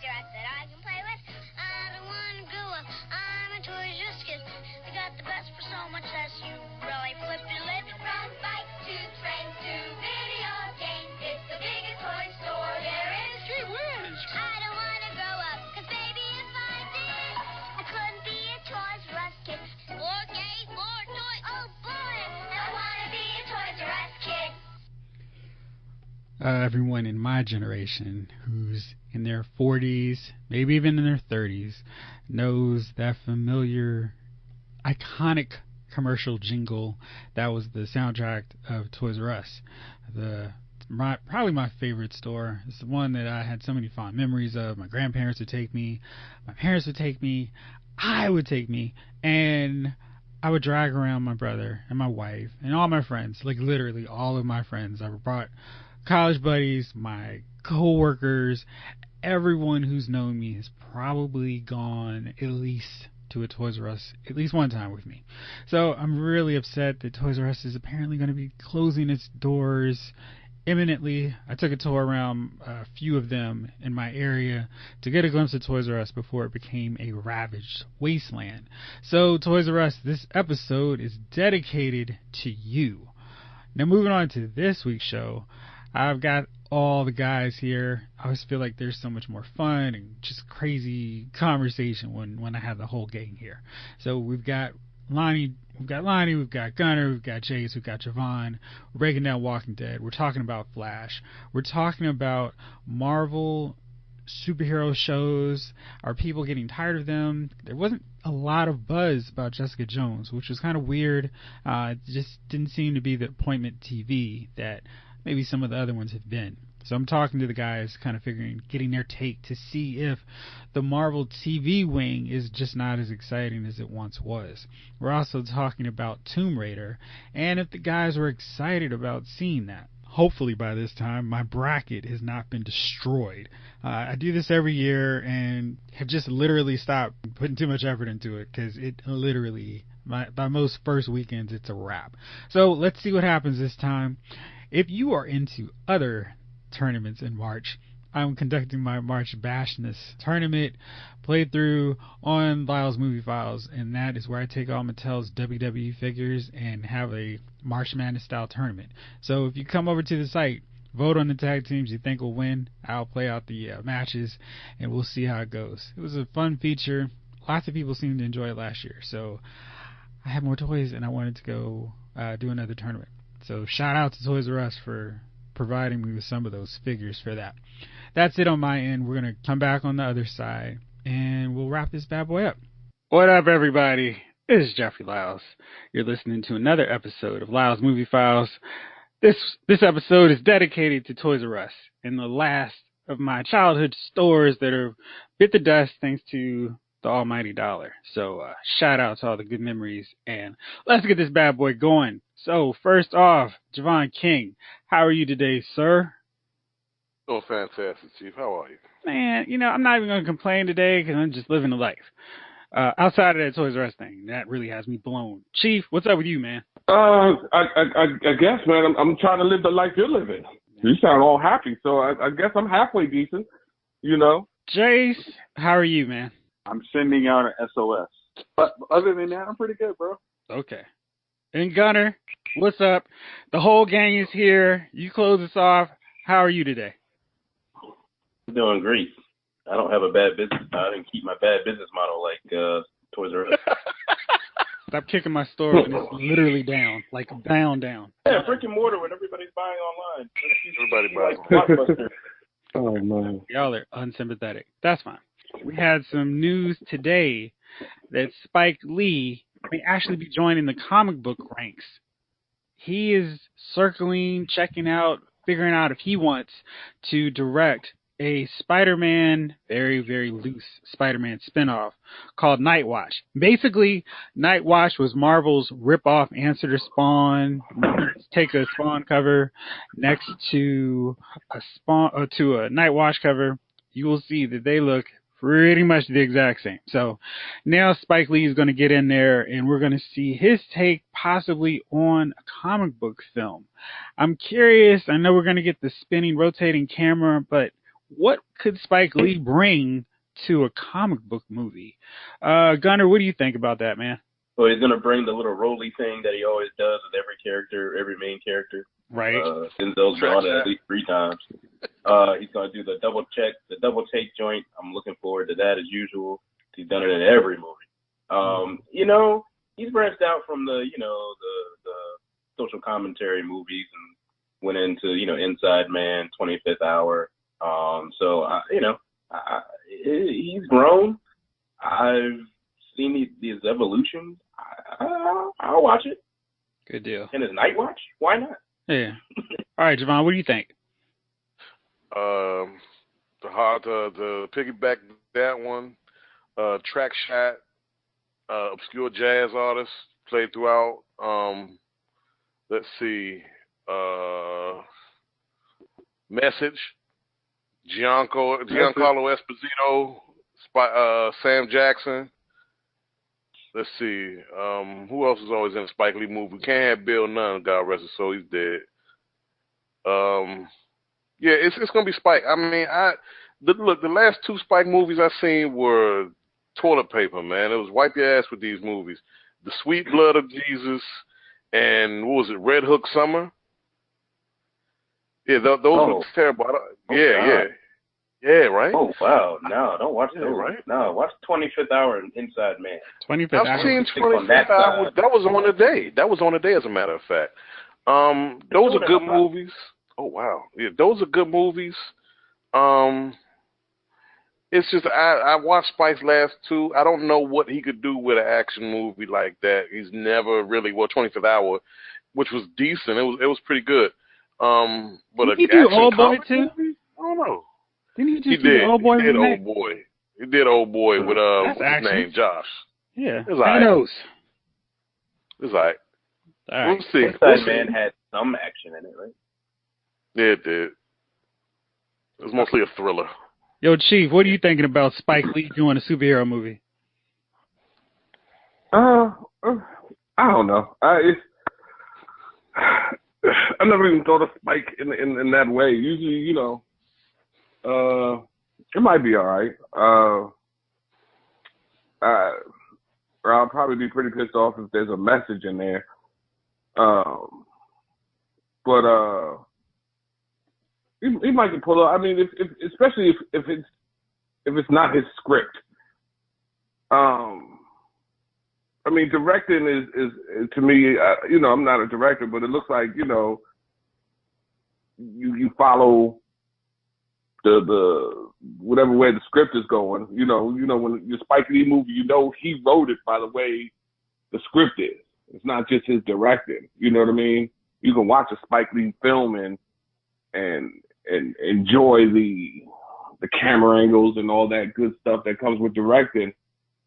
toys R Us that I can play with. I don't want to grow up. I'm a Toys R Us kid. They got the best for so much less. You really flip your lid. From bikes to trains to video games, it's the biggest toy store there is. Gee whiz! I don't want to grow up, 'cause baby, if I did, I couldn't be a Toys R Us kid. More games, more toys. Oh boy, I want to be a Toys R Us kid. Everyone in my generation who's in their 40s, maybe even in their 30s, knows that familiar, iconic commercial jingle that was the soundtrack of Toys R Us. Probably my favorite store. It's the one that I had so many fond memories of. My grandparents would take me, my parents would take me, I would take me, and I would drag around my brother and my wife and all my friends, like literally all of my friends. I brought college buddies, my co-workers, everyone who's known me has probably gone at least to a Toys R Us at least one time with me. So I'm really upset that Toys R Us is apparently going to be closing its doors imminently. I took a tour around a few of them in my area to get a glimpse of Toys R Us before it became a ravaged wasteland. So Toys R Us, this episode is dedicated to you. Now moving on to this week's show, I've got all the guys here. I always feel like there's so much more fun and just crazy conversation when I have the whole gang here. So we've got Lonnie, we've got Gunner, we've got Jace, we've got Javon. We're breaking down Walking Dead. We're talking about Flash. We're talking about Marvel superhero shows. Are people getting tired of them? There wasn't a lot of buzz about Jessica Jones, which was kind of weird. It just didn't seem to be the appointment TV that maybe some of the other ones have been. So I'm talking to the guys, kind of getting their take to see if the Marvel TV wing is just not as exciting as it once was. We're also talking about Tomb Raider, and if the guys were excited about seeing that. Hopefully by this time my bracket has not been destroyed. I do this every year and have just literally stopped putting too much effort into it, because it literally, by most first weekends, it's a wrap. So let's see what happens this time. If you are into other tournaments in March, I'm conducting my March Bashness tournament playthrough on Lyles Movie Files, and that is where I take all Mattel's WWE figures and have a March Madness style tournament. So if you come over to the site, vote on the tag teams you think will win. I'll play out the matches and we'll see how it goes. It was a fun feature. Lots of people seemed to enjoy it last year, so I had more toys and I wanted to go do another tournament. So shout out to Toys R Us for providing me with some of those figures for that. That's it on my end. We're going to come back on the other side and we'll wrap this bad boy up. What up, everybody? This is Jeffrey Lyles. You're listening to another episode of Lyles Movie Files. This episode is dedicated to Toys R Us and the last of my childhood stores that are bit the dust thanks to the almighty dollar. So shout out to all the good memories, and let's get this bad boy going. So first off, Javon King, how are you today, sir? Oh, fantastic, Chief. How are you? Man, I'm not even going to complain today because I'm just living the life. Outside of that Toys R Us thing, that really has me blown. Chief, what's up with you, man? I guess, man, I'm trying to live the life you're living. You sound all happy, so I guess I'm halfway decent, Jace, how are you, man? I'm sending out an SOS. But other than that, I'm pretty good, bro. Okay. And Gunner, what's up? The whole gang is here. You close us off. How are you today? I'm doing great. I don't have a bad business. I didn't keep my bad business model like Toys R Us. Stop kicking my store and it's literally down, like down. Yeah, brick and mortar when everybody's buying online. Everybody buys Blockbuster. Oh, man. Y'all are unsympathetic. That's fine. We had some news today that Spike Lee may actually be joining the comic book ranks. He is circling, checking out, figuring out if he wants to direct a Spider-Man, very, very loose Spider-Man spinoff called Night Watch. Basically, Night Watch was Marvel's rip-off answer to Spawn. Take a Spawn cover next to a Night Watch cover, you will see that they look pretty much the exact same. So now Spike Lee is going to get in there and we're going to see his take possibly on a comic book film. I'm curious. I know we're going to get the spinning, rotating camera, but what could Spike Lee bring to a comic book movie? Gunner, what do you think about that, man? Well, he's gonna bring the little roly thing that he always does with every character, every main character. Right. Denzel's done it at least 3 times. He's gonna do the double take joint. I'm looking forward to that as usual. He's done it in every movie. You know, he's branched out from the social commentary movies and went into, you know, Inside Man, 25th Hour. He's grown. I've seen these evolutions. I'll watch it. Good deal. And his Night Watch? Why not? Yeah. All right, Javon, what do you think? To piggyback that one, track shot, obscure jazz artists played throughout. Let's see, Message, Giancarlo Esposito, Sam Jackson. Let's see, who else is always in a Spike Lee movie? We can't have Bill Nunn, God rest his soul, he's dead. Yeah, it's gonna be Spike. I mean, the last 2 Spike movies I seen were toilet paper, man. It was wipe your ass with these movies. The Sweet Blood of Jesus and what was it, Red Hook Summer? Yeah, those were terrible. Yeah, right? Oh, wow. No, don't watch those. Right? No, watch 25th Hour and Inside Man. 25th Hour. I've seen 25th Hour. That was on a day. That was on a day, as a matter of fact. Those are good movies. Oh, wow. Yeah, those are good movies. It's just I watched Spike's last 2. I don't know what he could do with an action movie like that. He's never really 25th Hour, which was decent. It was pretty good. But did he do Old Boy too? Movie? I don't know. Didn't he do Old Boy? He did Old Boy. He did Old Boy with what's his name, Josh. Yeah. It's alright. It's alright. All right. We'll see. Inside Man had some action in it, right? Yeah, it did. It was mostly a thriller. Yo, Chief, what are you thinking about Spike Lee doing a superhero movie? I don't know. I never even thought of Spike in that way. Usually, you know, it might be all right. Or I'll probably be pretty pissed off if there's a message in there. But he might get pulled up. I mean, especially if it's not his script. I mean, directing is to me, you know, I'm not a director, but it looks like, you know, you follow the whatever way the script is going. You know, when your Spike Lee movie, you know, he wrote it by the way the script is. It's not just his directing. You know what I mean? You can watch a Spike Lee film and enjoy the camera angles and all that good stuff that comes with directing.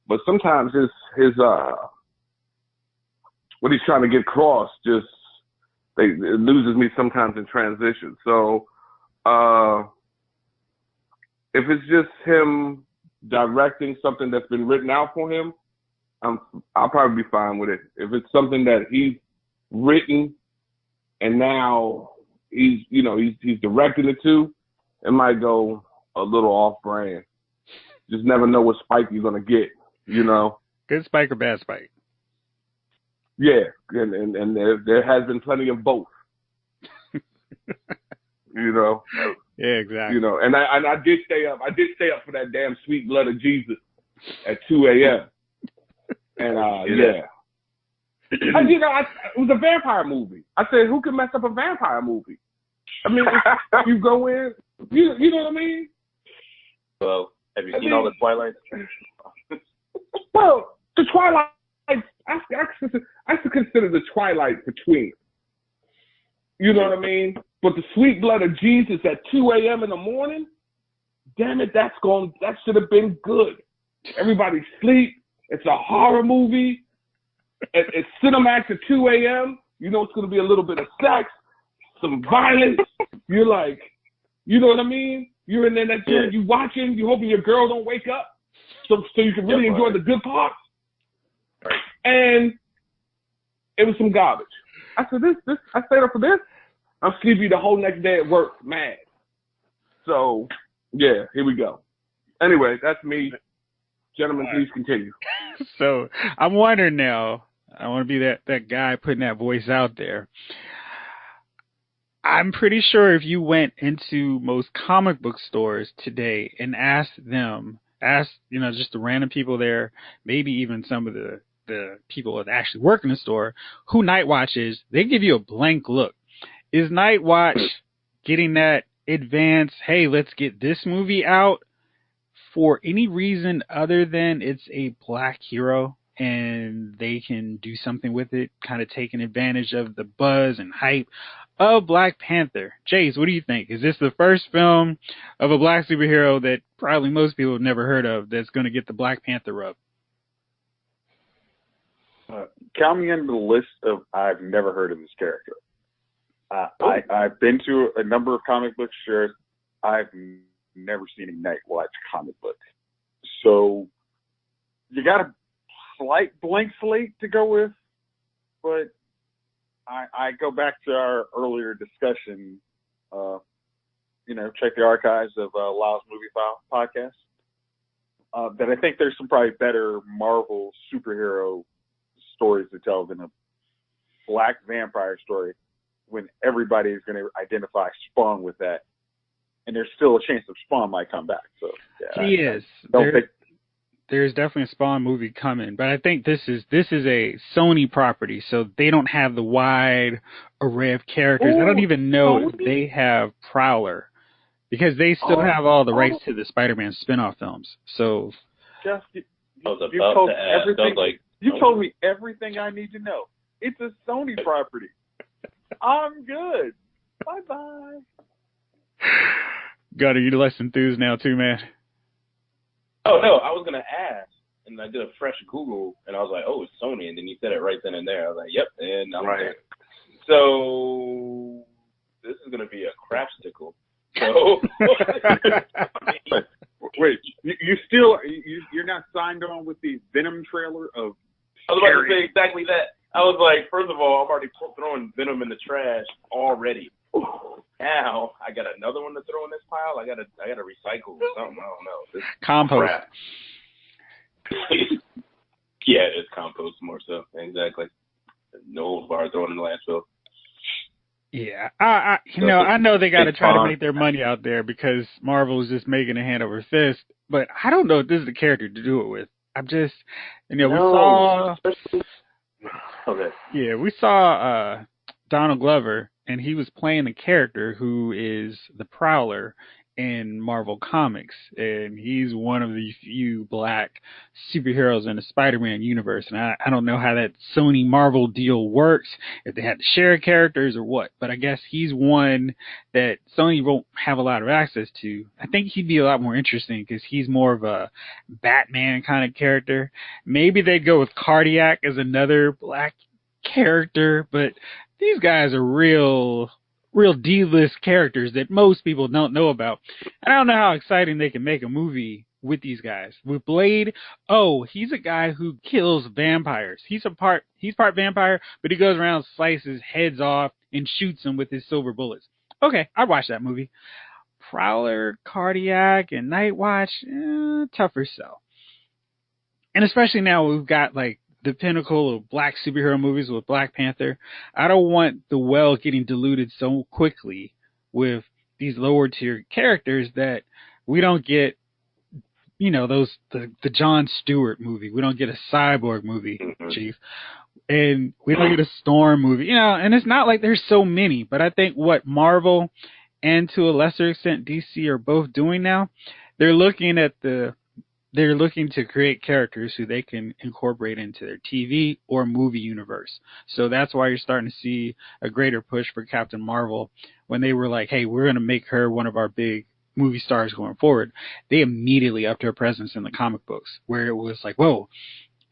But sometimes his what he's trying to get across just it loses me sometimes in transition. So if it's just him directing something that's been written out for him, I'll probably be fine with it. If it's something that he's written and now he's directing it to, it might go a little off brand. Just never know what Spike you're gonna get, you know. Good Spike or bad Spike? Yeah, and there has been plenty of both. You know. Yeah, exactly. You know, and I did stay up. I did stay up for that damn Sweet Blood of Jesus at 2 a.m. And yeah. And, you know, it was a vampire movie. I said, who can mess up a vampire movie? I mean, if you go in, you know what I mean? Well, have you seen all the Twilight? Well, the Twilight, I used to consider the Twilight between. You know what I mean? But the Sweet Blood of Jesus at 2 a.m. in the morning, damn it, that should have been good. Everybody sleep. It's a horror movie. It's Cinemax at 2 a.m. You know it's going to be a little bit of sex, some violence. You're like, you know what I mean? You're in there, you watching, you hoping your girl don't wake up so you can really enjoy the good parts. Right. And it was some garbage. I said, I stayed up for this. I'm sleepy the whole next day at work, mad. So, Yeah, here we go. Anyway, that's me. Gentlemen, please continue. So I'm wondering now, I want to be that guy putting that voice out there. I'm pretty sure if you went into most comic book stores today and asked, just the random people there, maybe even some of the people that actually work in the store, who Night Watch is, they give you a blank look. Is Night Watch getting that advance, hey, let's get this movie out for any reason other than it's a black hero and they can do something with it, kind of taking advantage of the buzz and hype of Black Panther? Jace, what do you think? Is this the first film of a black superhero that probably most people have never heard of that's going to get the Black Panther rub? Count me into the list of I've never heard of this character. I've been to a number of comic book stores. I've never seen a Night Watch comic book. So you got a slight blank slate to go with, but I go back to our earlier discussion, check the archives of Lyles Movie File podcast, that I think there's some probably better Marvel superhero stories to tell than a black vampire story when everybody is going to identify Spawn with that. And there's still a chance that Spawn might come back. So yeah, there's definitely a Spawn movie coming, but I think this is a Sony property, so they don't have the wide array of characters. I don't even know if they have Prowler because they still have all the rights to the Spider-Man spin-off films. So, Jeff, you told everything. You told me everything I need to know. It's a Sony property. I'm good. Bye-bye. Gunner, you're less enthused now too, man. Oh, no, I was going to ask, and I did a fresh Google, and I was like, oh, it's Sony, and then you said it right then and there. I was like, yep, and I'm right. So this is going to be a crapsticle. So, wait, you're not signed on with the Venom trailer of I was about to say exactly that. I was like, first of all, I'm already throwing Venom in the trash already. Now I got another one to throw in this pile. I gotta recycle or something. I don't know. This compost. Yeah, it's compost more so. Exactly. No bar throwing in the landfill. Yeah, I know they got to try to make their money out there because Marvel is just making a hand over fist. But I don't know if this is the character to do it with. I'm just, we saw. Okay. Yeah, we saw Donald Glover, and he was playing a character who is the Prowler in Marvel Comics, and he's one of the few black superheroes in the Spider-Man universe. And I don't know how that Sony Marvel deal works, if they had to share characters or what, but I guess he's one that Sony won't have a lot of access to. I think he'd be a lot more interesting because he's more of a Batman kind of character. Maybe they'd go with Cardiac as another black character, but these guys are real D-list characters that most people don't know about. And I don't know how exciting they can make a movie with these guys. With Blade, he's a guy who kills vampires. He's part vampire, but he goes around, slices heads off, and shoots them with his silver bullets. Okay, I'd watch that movie. Prowler, Cardiac, and Night Watch, tougher sell. And especially now we've got the pinnacle of black superhero movies with Black Panther. I don't want the well getting diluted so quickly with these lower tier characters that we don't get, the Jon Stewart movie. We don't get a Cyborg movie, Chief. And we don't get a Storm movie, and it's not like there's so many, but I think what Marvel and to a lesser extent DC are both doing now, they're looking to create characters who they can incorporate into their TV or movie universe. So that's why you're starting to see a greater push for Captain Marvel when they were like, hey, we're going to make her one of our big movie stars going forward. They immediately upped her presence in the comic books where it was like, whoa,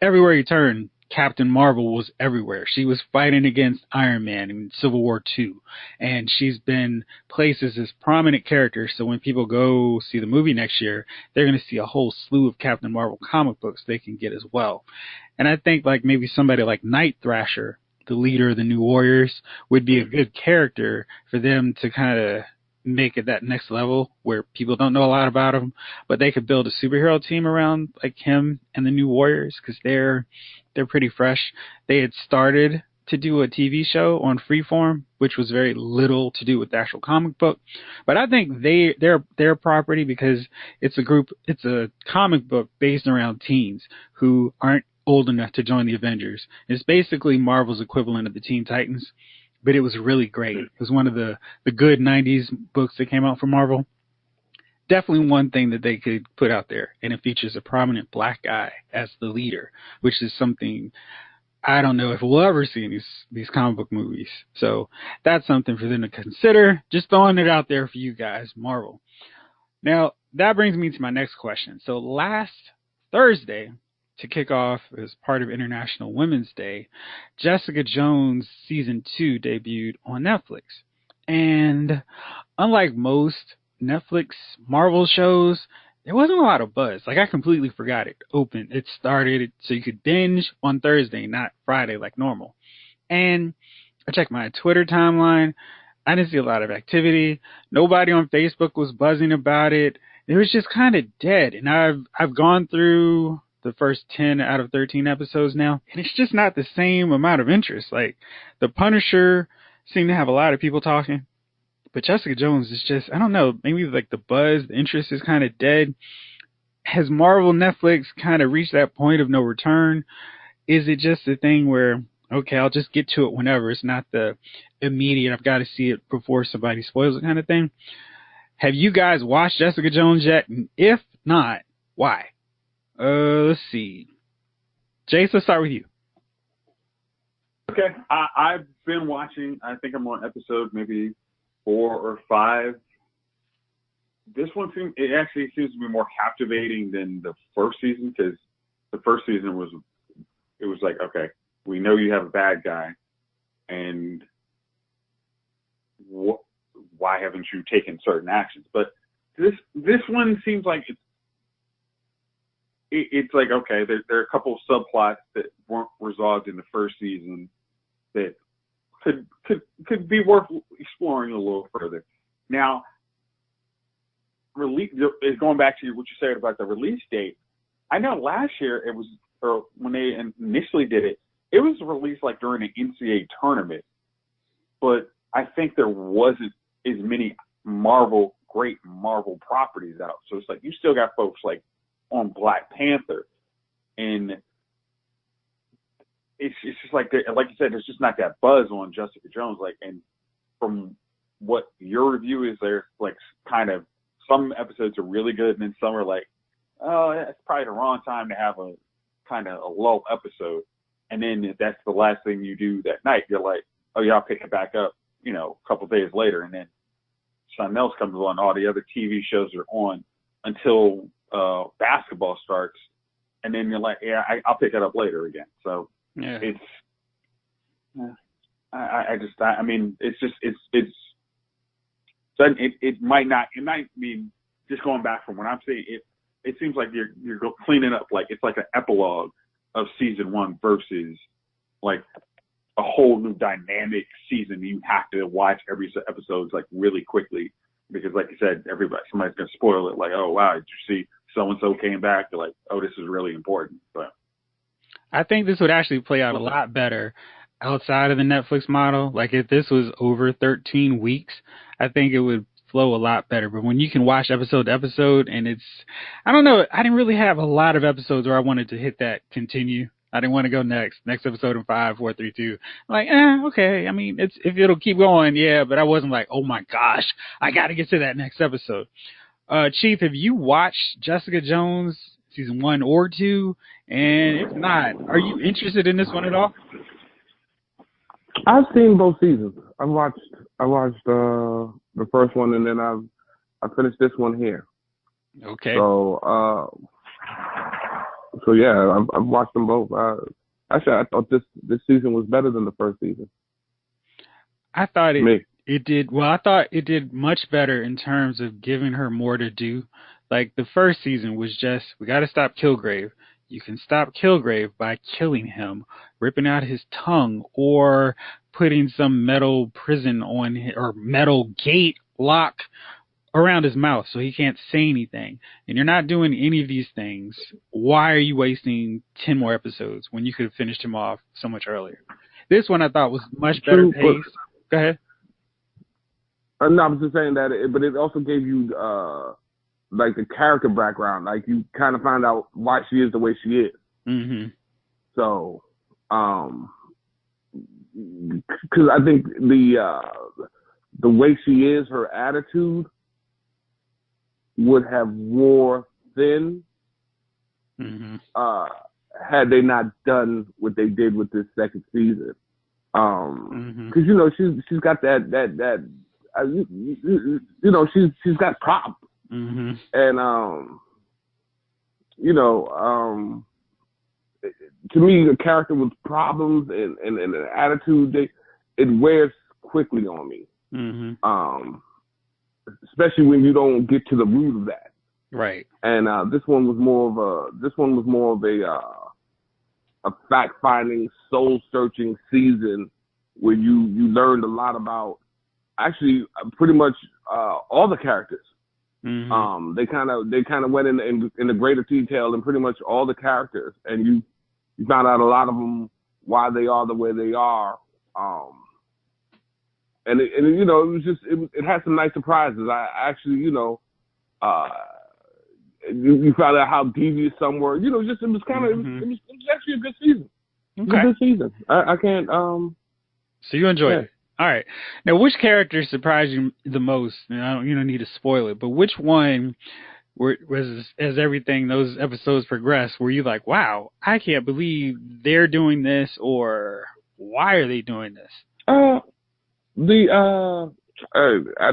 everywhere you turn, Captain Marvel was everywhere. She was fighting against Iron Man in Civil War II, and she's been placed as this prominent character. So when people go see the movie next year, they're going to see a whole slew of Captain Marvel comic books they can get as well. And I think maybe somebody like Night Thrasher, the leader of the New Warriors, would be a good character for them to kind of make it that next level where people don't know a lot about him, but they could build a superhero team around like him and the New Warriors because they're pretty fresh. They had started to do a TV show on Freeform, which was very little to do with the actual comic book. But I think they're their property because it's a comic book based around teens who aren't old enough to join the Avengers. It's basically Marvel's equivalent of the Teen Titans, but it was really great. It was one of the good 90s books that came out from Marvel. Definitely one thing that they could put out there, and it features a prominent black guy as the leader, which is something I don't know if we'll ever see in these comic book movies. So that's something for them to consider. Just throwing it out there for you guys, Marvel. Now, that brings me to my next question. So last Thursday, to kick off as part of International Women's Day, Jessica Jones Season 2 debuted on Netflix. And unlike most Netflix Marvel shows, there wasn't a lot of buzz. Like, I completely forgot it opened. It started so you could binge on Thursday, not Friday like normal. And I checked my Twitter timeline. I didn't see a lot of activity. Nobody on Facebook was buzzing about it. It was just kind of dead. And I've gone through the first 10 out of 13 episodes now, and it's just not the same amount of interest. Like, The Punisher seemed to have a lot of people talking. But Jessica Jones is just, I don't know, maybe like the buzz, the interest is kind of dead. Has Marvel Netflix kind of reached that point of no return? Is it just a thing where, okay, I'll just get to it whenever. It's not the immediate, I've got to see it before somebody spoils it kind of thing. Have you guys watched Jessica Jones yet? And if not, why? Let's see. Jace, let's start with you. Okay, I've been watching. I think I'm on episode maybe 4 or 5. This one actually seems to be more captivating than the first season, because the first season was like, okay, we know you have a bad guy, and why haven't you taken certain actions? But this one seems like it's like, okay, there are a couple of subplots that weren't resolved in the first season that could be worth exploring a little further. Now, going back to what you said about the release date, I know last year it was, or when they initially did it, it was released like during the NCAA tournament, but I think there wasn't as many great Marvel properties out. So it's like you still got folks like on Black Panther, and it's just like you said, there's just not that buzz on Jessica Jones. Like, and from what your review is, there's like kind of some episodes are really good, and then some are like, oh, it's probably the wrong time to have a kind of a low episode. And then if that's the last thing you do that night, you're like, oh yeah, I'll pick it back up, a couple days later, and then something else comes on. All the other TV shows are on until basketball starts, and then you're like, yeah, I'll pick it up later again. So yeah. It might mean, just going back from what I'm saying, it seems like you're cleaning up, like it's like an epilogue of season 1 versus like a whole new dynamic season. You have to watch every episode like really quickly, because like you said, somebody's gonna spoil it. Like, oh wow, did you see so and so came back? They're like, oh, this is really important. But I think this would actually play out a lot better outside of the Netflix model. Like, if this was over 13 weeks, I think it would flow a lot better. But when you can watch episode to episode, and I don't know, I didn't really have a lot of episodes where I wanted to hit that continue. I didn't want to go next episode in 5, 4, 3, 2. I'm like, okay. I mean, if it'll keep going, yeah. But I wasn't like, oh my gosh, I got to get to that next episode. Chief, have you watched Jessica Jones season 1 or 2? And if not, are you interested in this one at all? I've seen both seasons. I watched the first one, and then I finished this one here. Okay. So yeah, I've watched them both. Actually, I thought this season was better than the first season. I thought it did. Well, I thought it did much better in terms of giving her more to do. Like, the first season was just, we got to stop Kilgrave. You can stop Kilgrave by killing him, ripping out his tongue, or putting some metal prison on him, or metal gate lock around his mouth so he can't say anything, and you're not doing any of these things, why are you wasting 10 more episodes when you could have finished him off so much earlier? This one I thought was much better paced. Go ahead. No, I was just saying that, but it also gave you like the character background. Like you kind of find out why she is the way she is. Mm-hmm. So, because I think the way she is, her attitude would have wore thin had they not done what they did with this second season. Because you know she's got that you know she's got problems, and you know to me the character with problems and an attitude it wears quickly on me. Especially when you don't get to the root of that. Right. And this one was more of a fact-finding, soul-searching season where you learned a lot about actually pretty much all the characters. They kind of went in the greater detail in pretty much all the characters, and you found out a lot of them why they are the way they are. And you know, it had some nice surprises. I actually, you know, you found out how devious some were. You know, it was actually a good season. Okay. It was a good season. I can't. So you enjoyed it. All right. Now, which character surprised you the most? And you don't need to spoil it, but which one was as everything those episodes progressed, were you like, wow, I can't believe they're doing this, or why are they doing this? I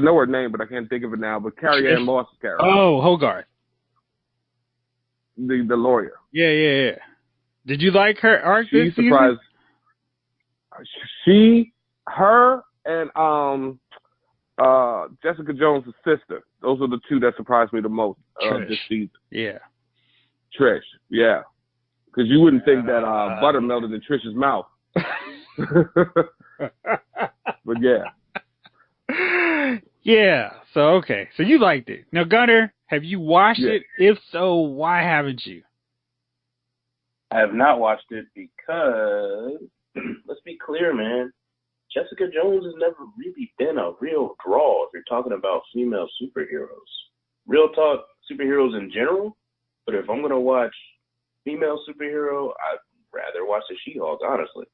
know her name, but I can't think of it now. But Carrie Ann Moss's character. Oh, Hogarth. The lawyer. Yeah. Did you like her arc this season? Her and Jessica Jones' sister. Those are the two that surprised me the most this season. Yeah. Trish. Yeah. Because you wouldn't think that butter melted in Trish's mouth. But yeah. Yeah. So, okay. So you liked it. Now, Gunner, have you watched it? If so, why haven't you? I have not watched it because, let's be clear, man, Jessica Jones has never really been a real draw if you're talking about female superheroes. Real talk, superheroes in general, but if I'm going to watch female superhero, I'd rather watch the She-Hulk, honestly.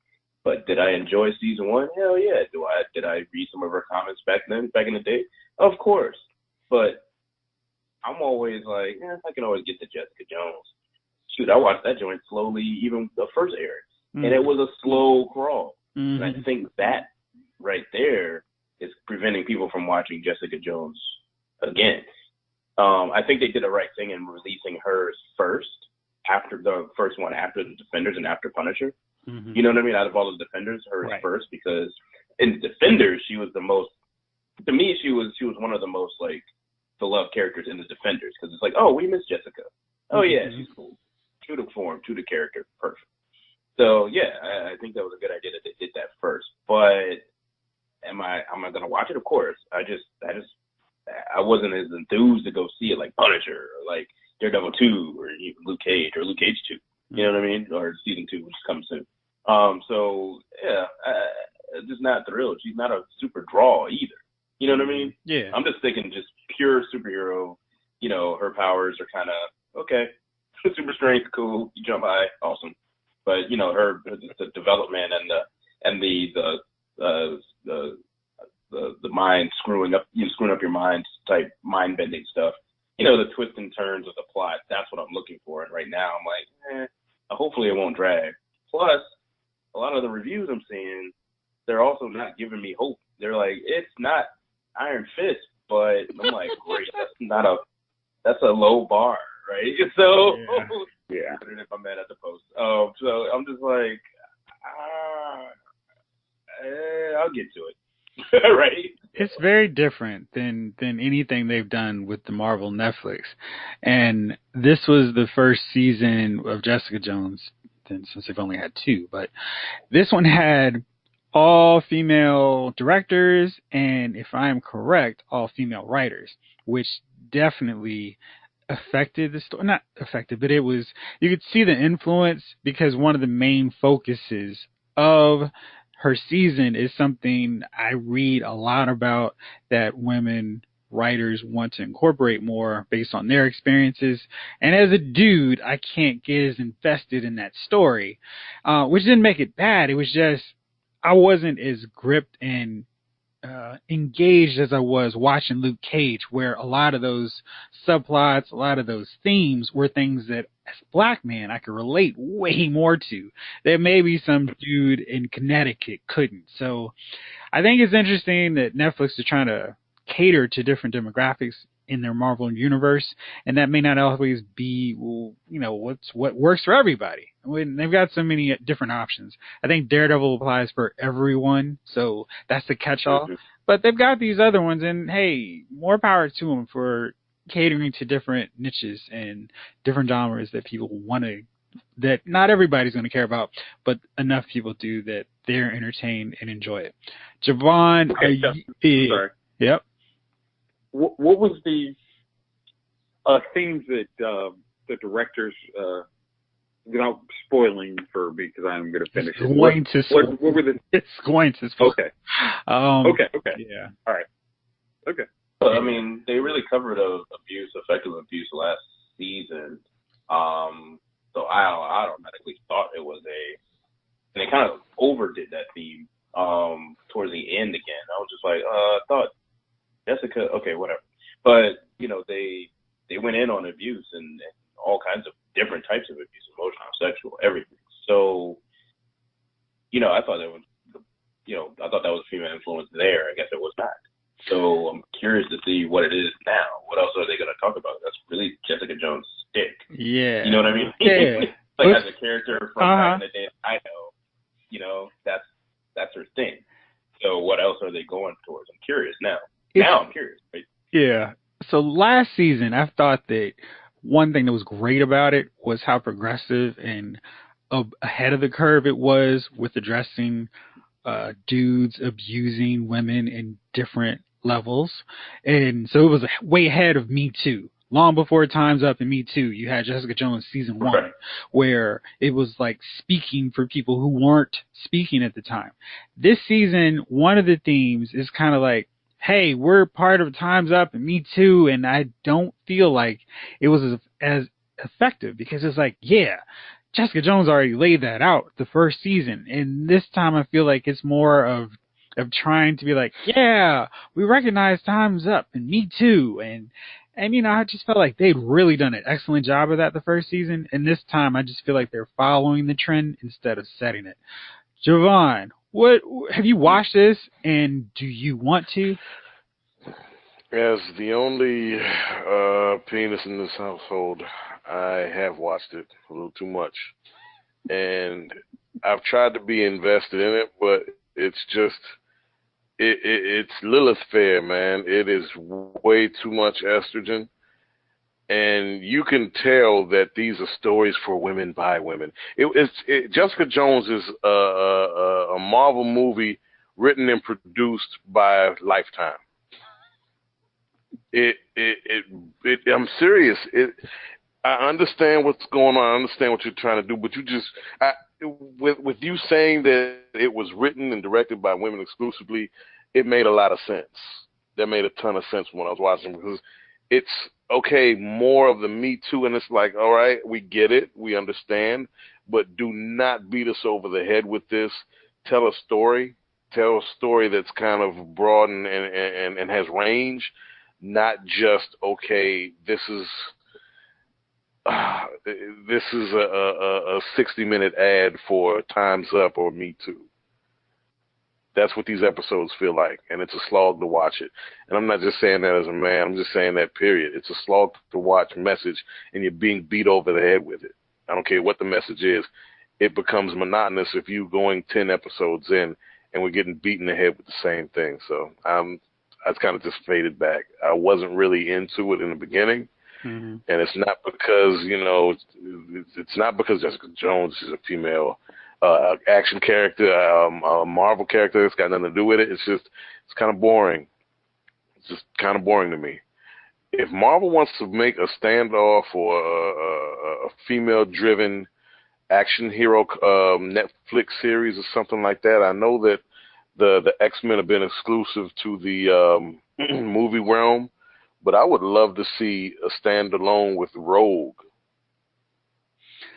But did I enjoy season 1? Hell yeah. Did I read some of her comments back in the day? Of course. But I'm always like, I can always get to Jessica Jones. Shoot, I watched that joint slowly, even the first airing. And it was a slow crawl. And I think that right there is preventing people from watching Jessica Jones again. I think they did the right thing in releasing hers first, after the first one, after the Defenders and after Punisher. You know what I mean? Out of all the Defenders, hers first, because in Defenders, she was the most, to me, she was one of the most, like, beloved characters in the Defenders, because it's like, oh, we miss Jessica. Oh, yeah, she's cool. True to form, true to character, perfect. So, yeah, I think that was a good idea that they did that first. But am I going to watch it? Of course. I wasn't as enthused to go see it like Punisher or like Daredevil 2 or Luke Cage 2. You know what I mean? Or season 2, which comes soon. So, yeah, just not thrilled. She's not a super draw either. You know what I mean? Yeah. I'm just thinking just pure superhero. You know, her powers are kind of, okay, super strength, cool. You jump high, awesome. But, you know, the development and the mind screwing up your mind type mind bending stuff. You know, the twists and turns of the plot. That's what I'm looking for. And right now I'm like, hopefully it won't drag. Plus, a lot of the reviews I'm seeing, they're also not giving me hope. They're like, it's not Iron Fist, but I'm like, great, that's a low bar, right? So, yeah. If I'm mad at the post. So I'm just like, I'll get to it. Right? It's very different than anything they've done with the Marvel Netflix. And this was the first season of Jessica Jones, since they've only had 2. But this one had all female directors, and if I am correct, all female writers, which definitely affected the story. Not affected, but it was, you could see the influence because one of the main focuses of her season is something I read a lot about, that women writers want to incorporate more based on their experiences. And as a dude, I can't get as invested in that story, which didn't make it bad. It was just I wasn't as gripped and engaged as I was watching Luke Cage, where a lot of those subplots, a lot of those themes were things that as a black man I could relate way more to, that maybe some dude in Connecticut couldn't. So I think it's interesting that Netflix is trying to cater to different demographics in their Marvel universe, and that may not always be, well, what works for everybody. When they've got so many different options. I think Daredevil applies for everyone, so that's the catch-all. But they've got these other ones, and hey, more power to them for catering to different niches and different genres that people want to, that not everybody's going to care about, but enough people do that they're entertained and enjoy it. Javon, sorry. Yep. What was the things that the directors, without spoiling for me, because I'm going to finish it. What were the? It's going to spoil. Okay. Okay. Yeah. All right. Okay. But I mean, they really covered effective abuse last season. So I automatically thought it was and they kind of overdid that theme towards the end again. I was just like, I thought Jessica, okay, whatever. But they went in on abuse and all kinds of different types of abuse, emotional, sexual, everything. So, I thought that was, I thought that was female influence there. I guess it was not. So I'm curious to see what it is now. What else are they going to talk about? That's really Jessica Jones' stick. Yeah. You know what I mean? Yeah. Like as a character from back in the day, I know, that's her thing. So what else are they going towards? I'm curious now. I'm curious. Right? Yeah. So last season, I thought that one thing that was great about it was how progressive and ahead of the curve it was with addressing dudes abusing women in different levels. And so it was way ahead of Me Too. Long before Time's Up and Me Too, you had Jessica Jones season 1, where it was like speaking for people who weren't speaking at the time. This season, one of the themes is kind of like, hey, we're part of Time's Up and Me Too, and I don't feel like it was as effective, because it's like, yeah, Jessica Jones already laid that out the first season, and this time I feel like it's more of trying to be like, yeah, we recognize Time's Up and Me Too, and I just felt like they'd really done an excellent job of that the first season, and this time I just feel like they're following the trend instead of setting it. Javon, what have you watched this, and do you want to? As the only penis in this household, I have watched it a little too much, and I've tried to be invested in it, but it's just it's Lilith fair, man. It is way too much estrogen, and you can tell that these are stories for women by women. Jessica Jones is a Marvel movie written and produced by Lifetime. I'm serious. I understand what's going on. I understand what you're trying to do, but with you saying that it was written and directed by women exclusively, it made a lot of sense. That made a ton of sense when I was watching, because it's okay, more of the Me Too, and it's like, all right, we get it, we understand, but do not beat us over the head with this. Tell a story that's kind of broad and has range, not just, okay, this is a 60-minute ad for Time's Up or Me Too. That's what these episodes feel like, and it's a slog to watch it. And I'm not just saying that as a man. I'm just saying that, period. It's a slog to watch message, and you're being beat over the head with it. I don't care what the message is. It becomes monotonous if you're going 10 episodes in, and we're getting beaten in the head with the same thing. So I kind of just faded back. I wasn't really into it in the beginning. Mm-hmm. And it's not because, it's not because Jessica Jones is a female action character, a Marvel character. It's got nothing to do with it. It's kind of boring. It's just kind of boring to me. If Marvel wants to make a standoff or a female-driven action hero Netflix series or something like that, I know that the X-Men have been exclusive to the movie realm, but I would love to see a standalone with Rogue.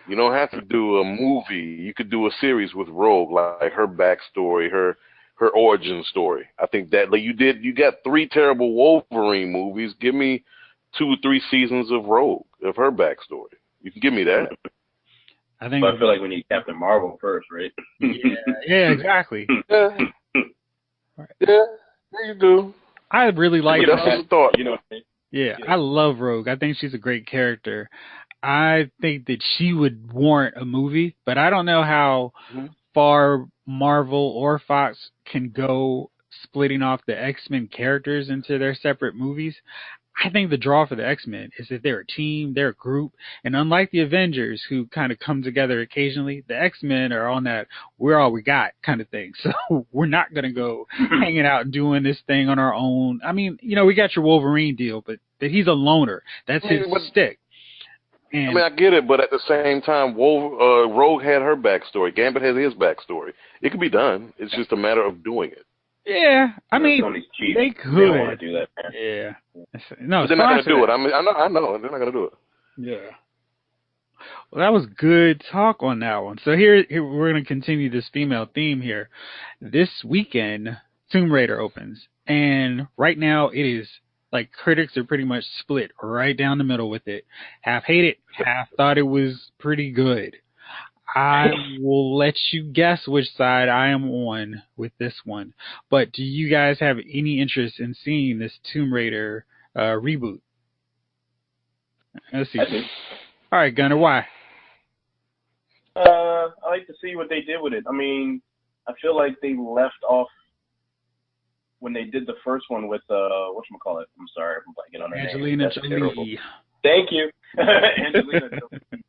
You don't have to do a movie. You could do a series with Rogue, like her backstory, her origin story. I think that like you got 3 terrible Wolverine movies. Give me 2 or 3 seasons of Rogue, of her backstory. You can give me that. I feel like we need Captain Marvel first, right? Yeah, exactly. Yeah, you do. I really like that's just a thought. You know what I mean? Yeah, I love Rogue. I think she's a great character. I think that she would warrant a movie, but I don't know how far Marvel or Fox can go splitting off the X-Men characters into their separate movies. I think the draw for the X-Men is that they're a team, they're a group, and unlike the Avengers, who kind of come together occasionally, the X-Men are on that we're all we got kind of thing. So we're not going to go hanging out and doing this thing on our own. I mean, you know, we got your Wolverine deal, but that he's a loner. That's his stick. And, I mean, I get it, but at the same time, Rogue had her backstory. Gambit has his backstory. It could be done. It's just a matter of doing it. Yeah, I mean, they could. They don't want to do that, man. Yeah. No, but they're not going to do it. I mean, I know. They're not going to do it. Yeah. Well, that was good talk on that one. So here we're going to continue this female theme here. This weekend, Tomb Raider opens. And right now it is like critics are pretty much split right down the middle with it. Half hate it, half thought it was pretty good. I will let you guess which side I am on with this one. But do you guys have any interest in seeing this Tomb Raider reboot? Let's see. I do. All right, Gunnar, why? I like to see what they did with it. I mean, I feel like they left off when they did the first one with whatchamacallit. I'm sorry, I'm blanking on her Angelina name. Jolie. Thank you. Angelina Jolie.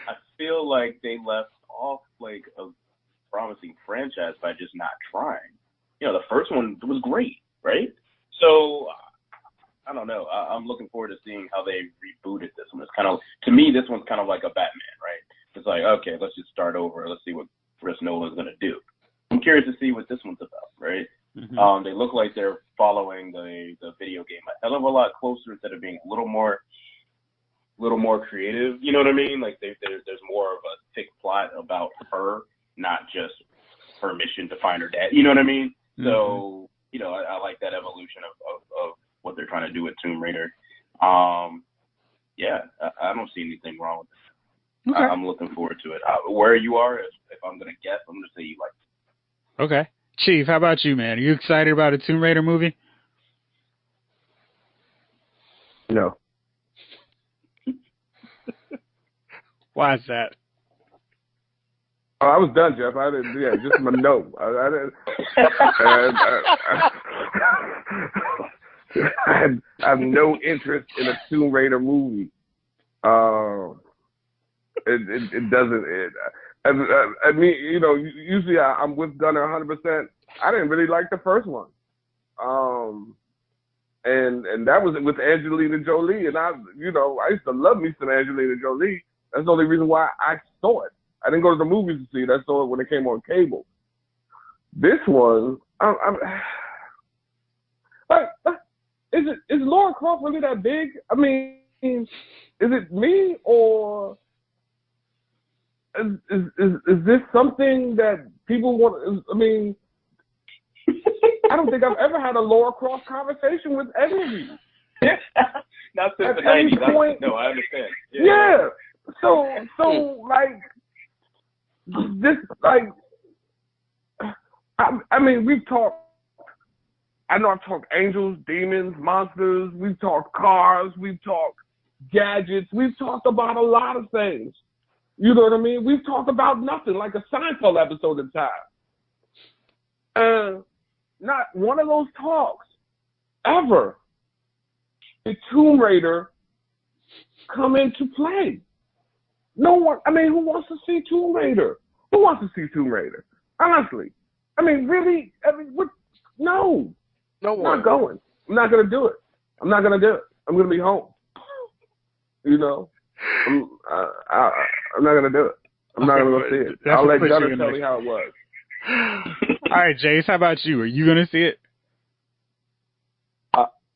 I feel like they left off like a promising franchise by just not trying. You know, the first one was great, right? So I don't know. I'm looking forward to seeing how they rebooted this one. It's kind of, to me, this one's kind of like a Batman, right? It's like, okay, let's just start over. Let's see what Chris Nolan's going to do. I'm curious to see what this one's about, right? Mm-hmm. They look like they're following the video game a hell of a lot closer instead of being a little more creative. You know what I mean? Like there's more of a thick plot about her, not just her mission to find her dad. You know what I mean? Mm-hmm. So, you know, I like that evolution of what they're trying to do with Tomb Raider. Yeah, I don't see anything wrong with it. Okay. I'm looking forward to it. Where you are, if I'm going to guess, I'm going to say you like it. Okay. Chief, how about you, man? Are you excited about a Tomb Raider movie? No. Why is that? Oh, I was done, Jeff. I didn't. Yeah, just my no. I didn't. I have no interest in a Tomb Raider movie. It doesn't. I mean, you know, usually I'm with Gunnar 100%. I didn't really like the first one, and that was with Angelina Jolie, and I used to love me some Angelina Jolie. That's the only reason why I saw it. I didn't go to the movies to see it. I saw it when it came on cable. This one, is Laura Croft really that big? I mean, is it me or is this something that people want? I mean, I don't think I've ever had a Laura Croft conversation with any of you. Not since the 90s. No, I understand. Yeah. So like this, like I mean, we've talked. I know I've talked angels, demons, monsters. We've talked cars. We've talked gadgets. We've talked about a lot of things. You know what I mean? We've talked about nothing, like a Seinfeld episode at times. Not one of those talks ever did Tomb Raider come into play. No one. I mean, who wants to see Tomb Raider? Who wants to see Tomb Raider? Honestly. I mean, really? I mean, what? No. No I'm one. not going. I'm not going to do it. I'm not going to do it. I'm going to be home. You know? I'm not going to do it. I'm not going to go see it. I'll let Gunner tell me how it was. All right, Jace, how about you? Are you going to see it?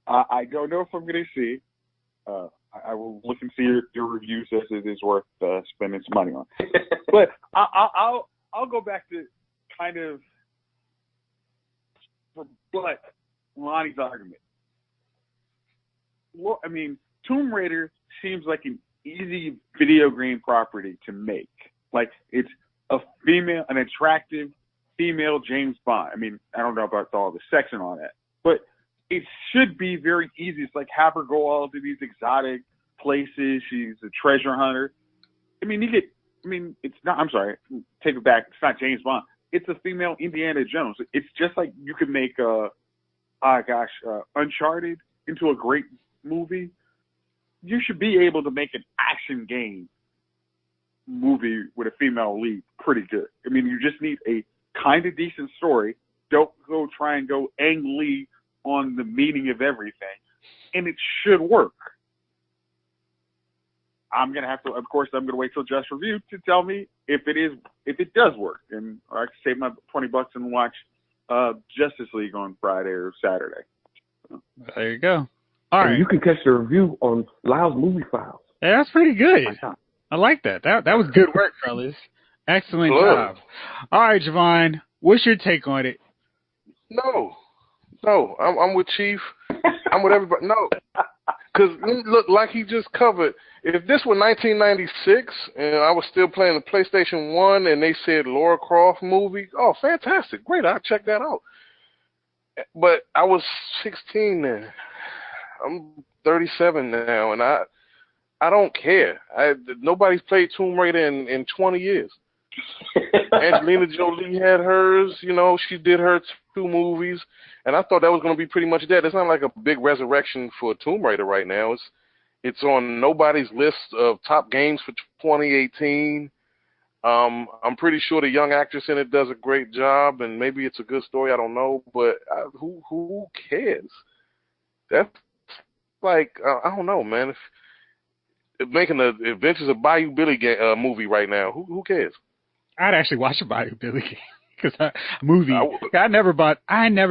I don't know if I'm going to see it. I will look and see your review says it is worth spending some money on. But I'll go back to kind of rebut Lonnie's argument. Well, I mean, Tomb Raider seems like an easy video game property to make. Like, it's an attractive female James Bond. I mean, I don't know about all the sex and all that, but it should be very easy. It's like have her go all to these exotic places. She's a treasure hunter. I mean, it's not, I'm sorry, take it back. It's not James Bond. It's a female Indiana Jones. It's just like you could make Uncharted into a great movie. You should be able to make an action game movie with a female lead pretty good. I mean, you just need a kind of decent story. Don't go try and go Ang Lee on the meaning of everything, and it should work. I'm gonna have to, of course, I'm gonna wait till Just Review to tell me if it does work, and I can save my $20 and watch Justice League on Friday or Saturday. There you go. All right, you can catch the review on Lyles Movie Files. Yeah, that's pretty good. I like that. That was good work, fellas. Excellent job. All right, Javon, what's your take on it? No, I'm with Chief. I'm with everybody. No, because look, like he just covered, if this were 1996 and I was still playing the PlayStation 1 and they said Lara Croft movie, oh, fantastic, great, I'll check that out. But I was 16 then. I'm 37 now, and I don't care. Nobody's played Tomb Raider in 20 years. Angelina Jolie had hers, you know, she did her 2 movies, and I thought that was going to be pretty much that. It's not like a big resurrection for Tomb Raider right now. It's on nobody's list of top games for 2018. I'm pretty sure the young actress in it does a great job, and maybe it's a good story. I don't know, but who cares? That's like I don't know, man. If making the Adventures of Bayou Billy movie right now, who cares? I'd actually watch a Bayou Billy game because I never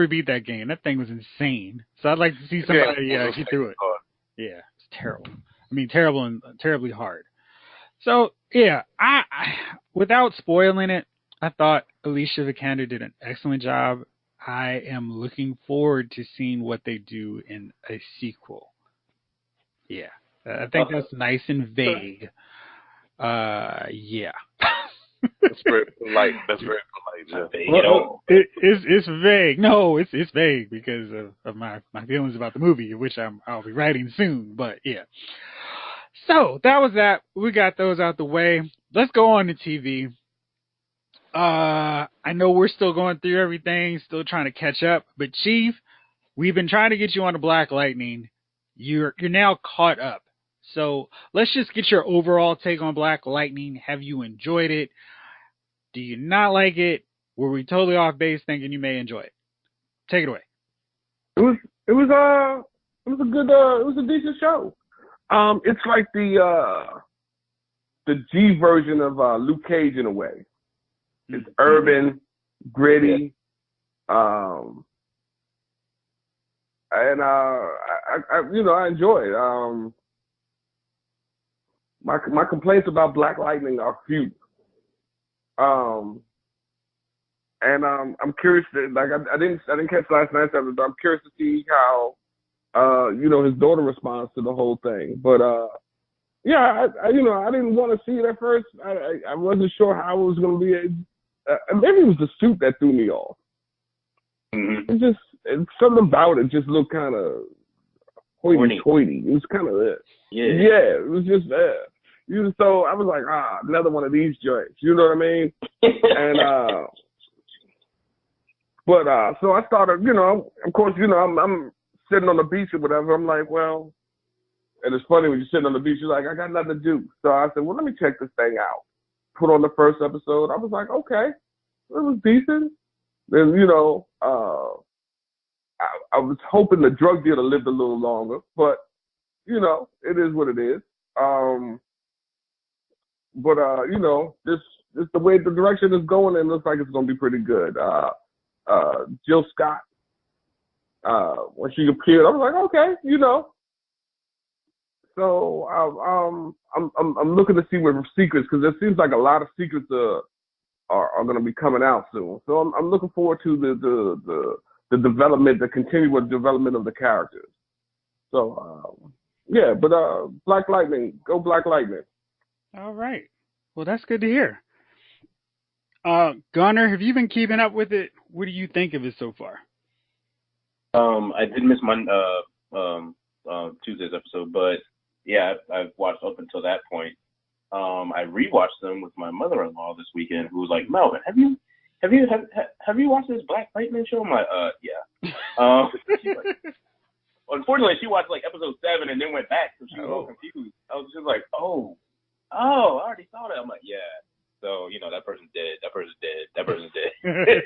beat that game. That thing was insane. So I'd like to see somebody get through it. Yeah, it's terrible. I mean, terrible and terribly hard. So yeah, I without spoiling it, I thought Alicia Vikander did an excellent job. I am looking forward to seeing what they do in a sequel. Yeah, I think that's nice and vague. Yeah. That's very polite. That's very polite. It's vague. No, it's vague because of my feelings about the movie, which I'll be writing soon. But yeah. So that was that. We got those out the way. Let's go on to TV. I know we're still going through everything, still trying to catch up. But Chief, we've been trying to get you on the Black Lightning. You're now caught up. So let's just get your overall take on Black Lightning. Have you enjoyed it? Do you not like it? Were we totally off base thinking you may enjoy it? Take it away. It was a decent show. It's like the G version of Luke Cage in a way. It's urban, gritty, and I enjoy it. My complaints about Black Lightning are few. And I'm curious to, like, I didn't catch last night's episode, but I'm curious to see how his daughter responds to the whole thing. But I didn't want to see it at first. I wasn't sure how it was going to be. Maybe it was the suit that threw me off. Mm-hmm. It's something about it just looked kind of hoity-toity. It was kind of it. Yeah, it was just so I was like, another one of these joints. You know what I mean? And so I started, of course, I'm sitting on the beach or whatever. I'm like, well, and it's funny when you're sitting on the beach, you're like, I got nothing to do. So I said, well, let me check this thing out. put on the first episode. I was like, okay, it was decent. Then, I was hoping the drug dealer lived a little longer, but, it is what it is. Just the way the direction is going, it looks like it's going to be pretty good. Jill Scott, when she appeared, I was like, okay, So I'm looking to see what secrets, because it seems like a lot of secrets are going to be coming out soon. So I'm looking forward to the development, the continual development of the characters. So but Black Lightning, go Black Lightning. All right. Well, that's good to hear. Gunnar, have you been keeping up with it? What do you think of it so far? I did miss my Tuesday's episode, but yeah, I've watched up until that point. I rewatched them with my mother-in-law this weekend, who was like, "Melvin, have you watched this Black Lightning show?" I'm like, yeah. She's like, unfortunately, she watched like episode 7 and then went back, so she was all confused. I was just like, oh, I already saw that. I'm like, yeah. So, that person's dead. That person's dead. That person's dead.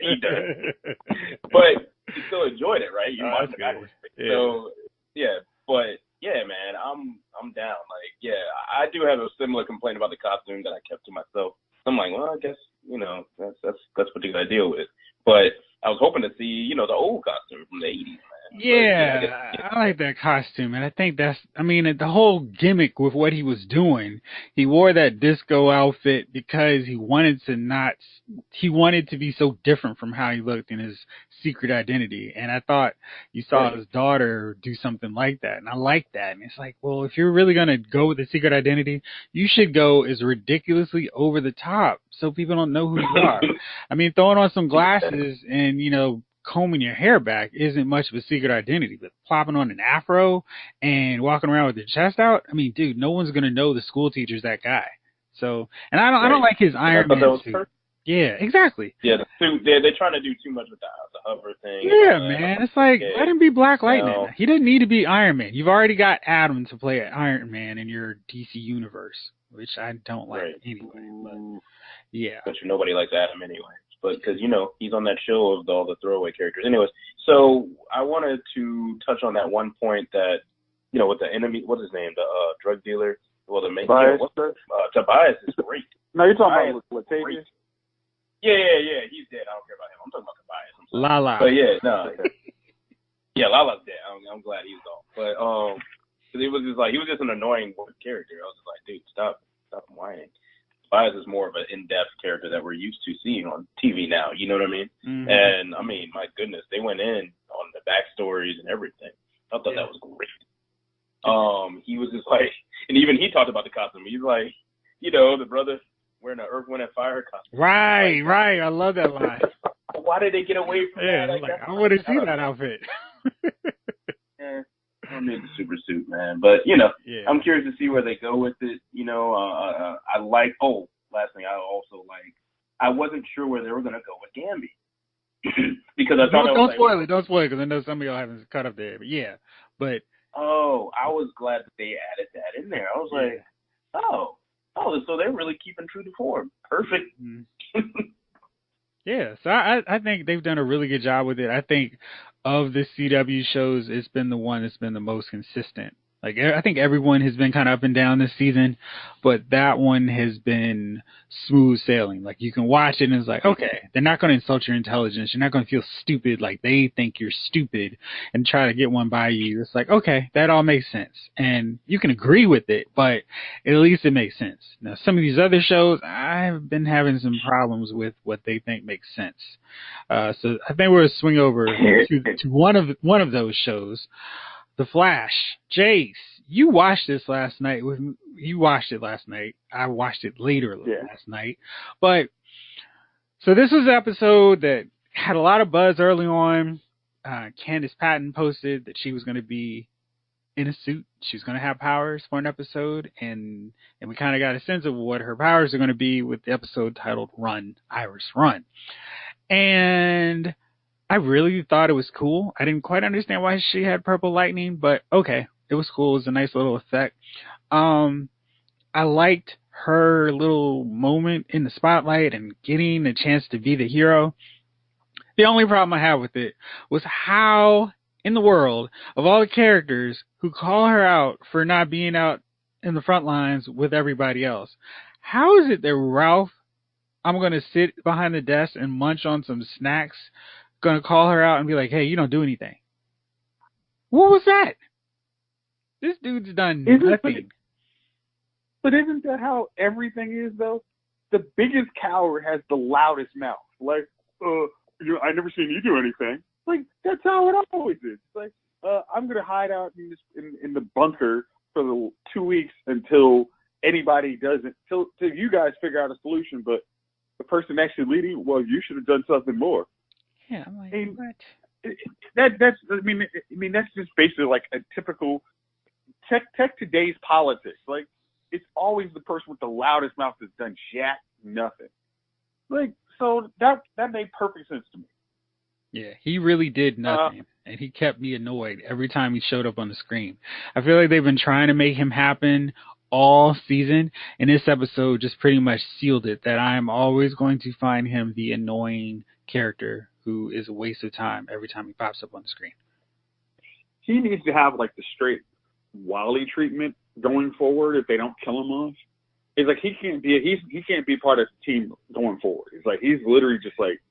He done. But you still enjoyed it, right? You watched the guy. Yeah. So, yeah. But, yeah, man, I'm down. Like, yeah, I do have a similar complaint about the costume that I kept to myself. I'm like, well, I guess, that's what you got to deal with. But I was hoping to see, the old costume from the 80s, man. Yeah, I like that costume, and I think the whole gimmick with what he was doing. He wore that disco outfit because he wanted to be so different from how he looked in his secret identity. And I thought you saw his daughter do something like that, and I like that. And it's like, well, if you're really gonna go with the secret identity, you should go as ridiculously over the top so people don't know who you are. I mean, throwing on some glasses and combing your hair back isn't much of a secret identity, but plopping on an afro and walking around with your chest out, I mean, dude, no one's gonna know the school teacher's that guy. So, and I don't like his Iron Man suit. Yeah, exactly. Yeah, the suit. They're trying to do too much with the hover thing. Yeah, man, it's like, let him be Black Lightning. No. He didn't need to be Iron Man. You've already got Adam to play Iron Man in your DC universe, which I don't like anyway. But yeah, but nobody likes Adam anyway. But because, he's on that show of all the throwaway characters. Anyways, so I wanted to touch on that one point that, with the enemy, what's his name? The drug dealer. Well, the main, Tobias is great. No, you're talking about Latavius? Yeah, he's dead. I don't care about him. I'm talking about Tobias. Lala. But yeah, no. Yeah, Lala's dead. I'm glad he's gone. But, because he was just an annoying character. I was just like, dude, stop whining. Lyles is more of an in-depth character that we're used to seeing on TV now. You know what I mean? Mm-hmm. And, I mean, my goodness, they went in on the backstories and everything. I thought that was great. He was just like, and even he talked about the costume. He's like, the brother wearing an Earth, Wind, and Fire costume. Right. I love that line. Why did they get away from that? I want to see that outfit. Yeah. I need the super suit, man. But, I'm curious to see where they go with it. I like, last thing I also like, I wasn't sure where they were going to go with Gambi. Because I thought don't spoil it, because I know some of y'all haven't cut up there. But yeah, but. Oh, I was glad that they added that in there. I was like, so they're really keeping true to form. Perfect. Mm-hmm. Yeah, so I think they've done a really good job with it. I think of the CW shows, it's been the one that's been the most consistent. Like, I think everyone has been kind of up and down this season, but that one has been smooth sailing. Like, you can watch it and it's like, okay, they're not going to insult your intelligence. You're not going to feel stupid like they think you're stupid and try to get one by you. It's like, okay, that all makes sense. And you can agree with it, but at least it makes sense. Now, some of these other shows, I've been having some problems with what they think makes sense. So I think we're going to swing over to one of those shows. The Flash. Jace, you watched this last night. You watched it last night. I watched it later last night. But, so this was an episode that had a lot of buzz early on. Candace Patton posted that she was going to be in a suit. She was going to have powers for an episode. And we kind of got a sense of what her powers are going to be with the episode titled Run, Iris, Run. And I really thought it was cool. I didn't quite understand why she had purple lightning, but okay, it was cool. It was a nice little effect. I liked her little moment in the spotlight and getting a chance to be the hero. The only problem I have with it was how in the world of all the characters who call her out for not being out in the front lines with everybody else, how is it that Ralph, I'm going to sit behind the desk and munch on some snacks, going to call her out and be like, hey, you don't do anything? What was that? This dude's done nothing. But isn't that how everything is, though? The biggest coward has the loudest mouth. Like, I never seen you do anything. Like, that's how it always is. It's like, I'm going to hide out in the bunker for the 2 weeks until anybody doesn't, till you guys figure out a solution. But the person actually leading, well, you should have done something more. Yeah, I'm like, what? That's just basically like a typical tech today's politics. Like, it's always the person with the loudest mouth that's done jack nothing. Like, so that made perfect sense to me. Yeah, he really did nothing, and he kept me annoyed every time he showed up on the screen. I feel like they've been trying to make him happen all season, and this episode just pretty much sealed it, that I am always going to find him the annoying character who is a waste of time every time he pops up on the screen. He needs to have, like, the straight Wally treatment going forward if they don't kill him off. It's like he can't be part of the team going forward. It's like he's literally just like,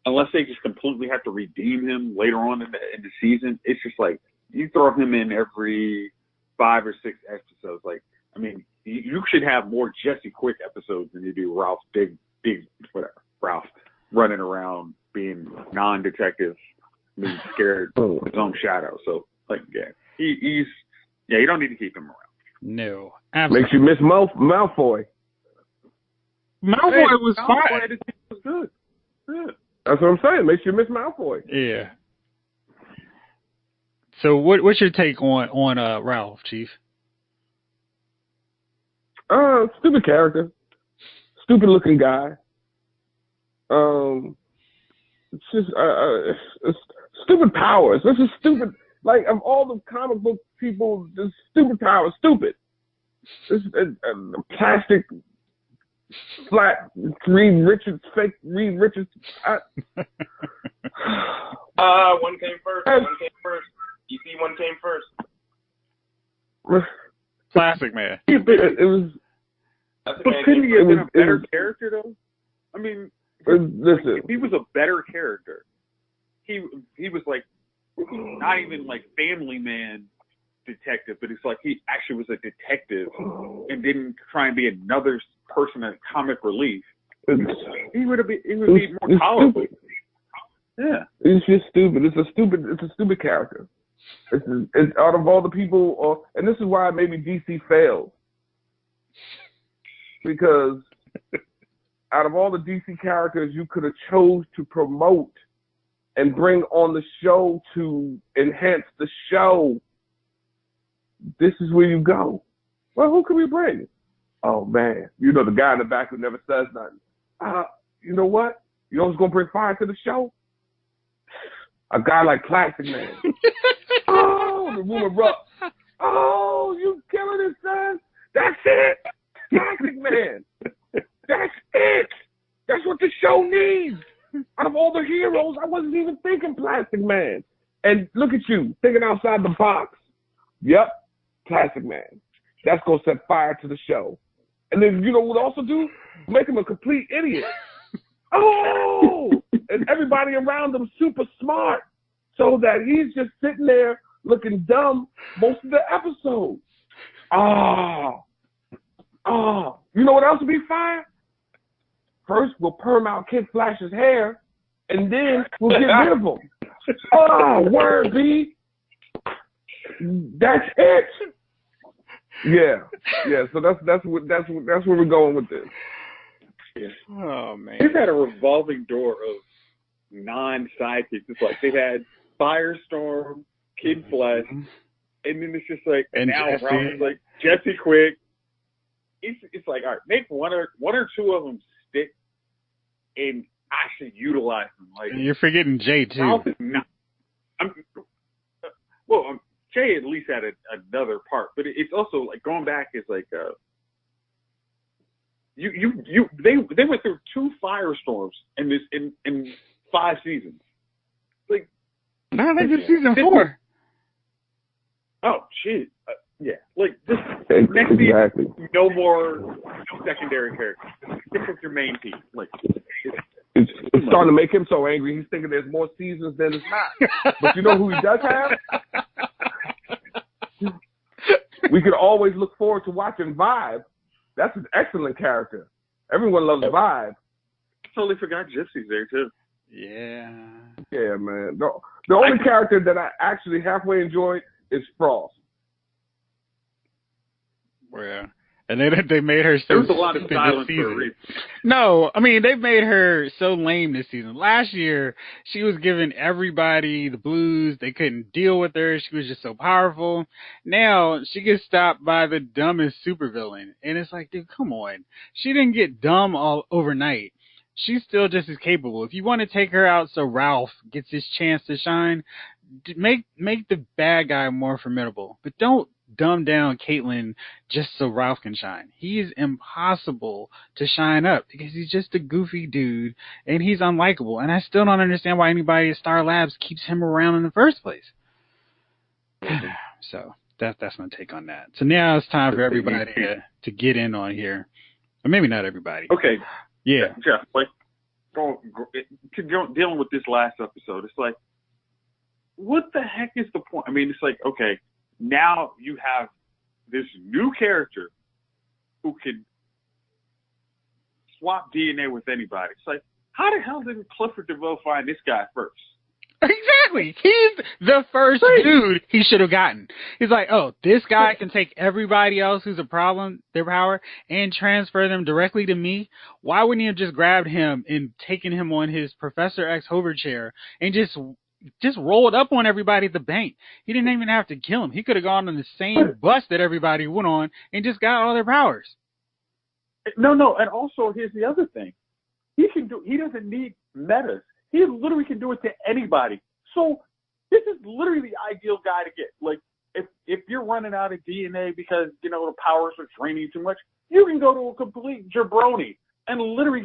unless they just completely have to redeem him later on in the season, it's just like you throw him in every 5 or 6 episodes. Like, I mean, you should have more Jesse Quick episodes than you do Ralph Ralph running around being non-detective, being scared of his own shadow. So, like, yeah, you don't need to keep him around. No, absolutely. Makes you miss Malfoy. Malfoy was fine. Malfoy was good. Yeah. That's what I'm saying. Makes you miss Malfoy. Yeah. So what's your take on Ralph, Chief? Stupid character. Stupid looking guy. It's just it's stupid powers. This is stupid. Like, of all the comic book people, the stupid powers, stupid. This plastic flat Reed Richards, fake Reed Richards. One came first. You see, one came first. Classic, man. It was. But couldn't he have been a better character, though? I mean, listen. If he was a better character, he was like not even like Family Man detective, but it's like he actually was a detective and didn't try and be another person as comic relief. He would be more tolerable. Yeah, it's just stupid. It's a stupid character. It's out of all the people, and this is why maybe DC failed, because out of all the DC characters you could have chose to promote and bring on the show to enhance the show, this is where you go. Well, who can we bring? Oh, man. You know, the guy in the back who never says nothing. You know what? You know who's going to bring fire to the show? A guy like Plastic Man. Oh, the room erupts. Oh, you killing it, son. That's it. Plastic Man. That's it. That's what the show needs. Out of all the heroes, I wasn't even thinking Plastic Man. And look at you, thinking outside the box. Yep, Plastic Man. That's going to set fire to the show. And then, you know what also do? Make him a complete idiot. Oh! And everybody around him super smart. So that he's just sitting there looking dumb most of the episodes. You know what else would be fire? First, we'll perm out Kid Flash's hair, and then we'll get rid of him. Oh, word, B. That's it. Yeah. So that's where we're going with this. Yeah. Oh man, they've had a revolving door of non-sidekicks. It's like they've had Firestorm, Kid Flash, and then it's just like and now Jesse. Ralph is like Jesse Quick. It's like, all right, make one or two of them stick and actually utilize them. Like, you're forgetting Jay too. Ralph is not. Jay at least had another part, but it's also like going back is like They went through 2 firestorms in 5 seasons. Like, no, they did season 4. Oh shit! Yeah, like this Exactly. next season, no secondary characters. Stick with your main team. Like, It's starting to make him so angry. He's thinking there's more seasons than it's not. But you know who he does have? We could always look forward to watching Vibe. That's an excellent character. Everyone loves Vibe. Totally forgot Gypsy's there too. Yeah. Yeah, man. The only character that I actually halfway enjoyed is Frost. Yeah. And they made her so There was a lot of stupid silence this for a season. reason. No, I mean, they made her so lame this season. Last year, she was giving everybody the blues. They couldn't deal with her. She was just so powerful. Now, she gets stopped by the dumbest supervillain. And it's like, dude, come on. She didn't get dumb all overnight. She's still just as capable. If you want to take her out so Ralph gets his chance to shine, make the bad guy more formidable. But don't dumb down Caitlyn just so Ralph can shine. He is impossible to shine up because he's just a goofy dude and he's unlikable. And I still don't understand why anybody at Star Labs keeps him around in the first place. So that's my take on that. So now it's time for everybody to get in on here. Or maybe not everybody. Okay. Yeah. Jeff, like, dealing with this last episode, it's like, what the heck is the point? I mean, it's like, okay, now you have this new character who can swap DNA with anybody. It's like, how the hell did Clifford DeVoe find this guy first? Exactly. He's the first dude he should have gotten. He's like, oh, this guy can take everybody else who's a problem, their power, and transfer them directly to me. Why wouldn't he have just grabbed him and taken him on his Professor X hover chair and just rolled up on everybody at the bank? He didn't even have to kill him. He could have gone on the same bus that everybody went on and just got all their powers. No, and also here's the other thing. He doesn't need metas. He literally can do it to anybody. So this is literally the ideal guy to get. Like, if you're running out of DNA because, the powers are draining you too much, you can go to a complete jabroni and literally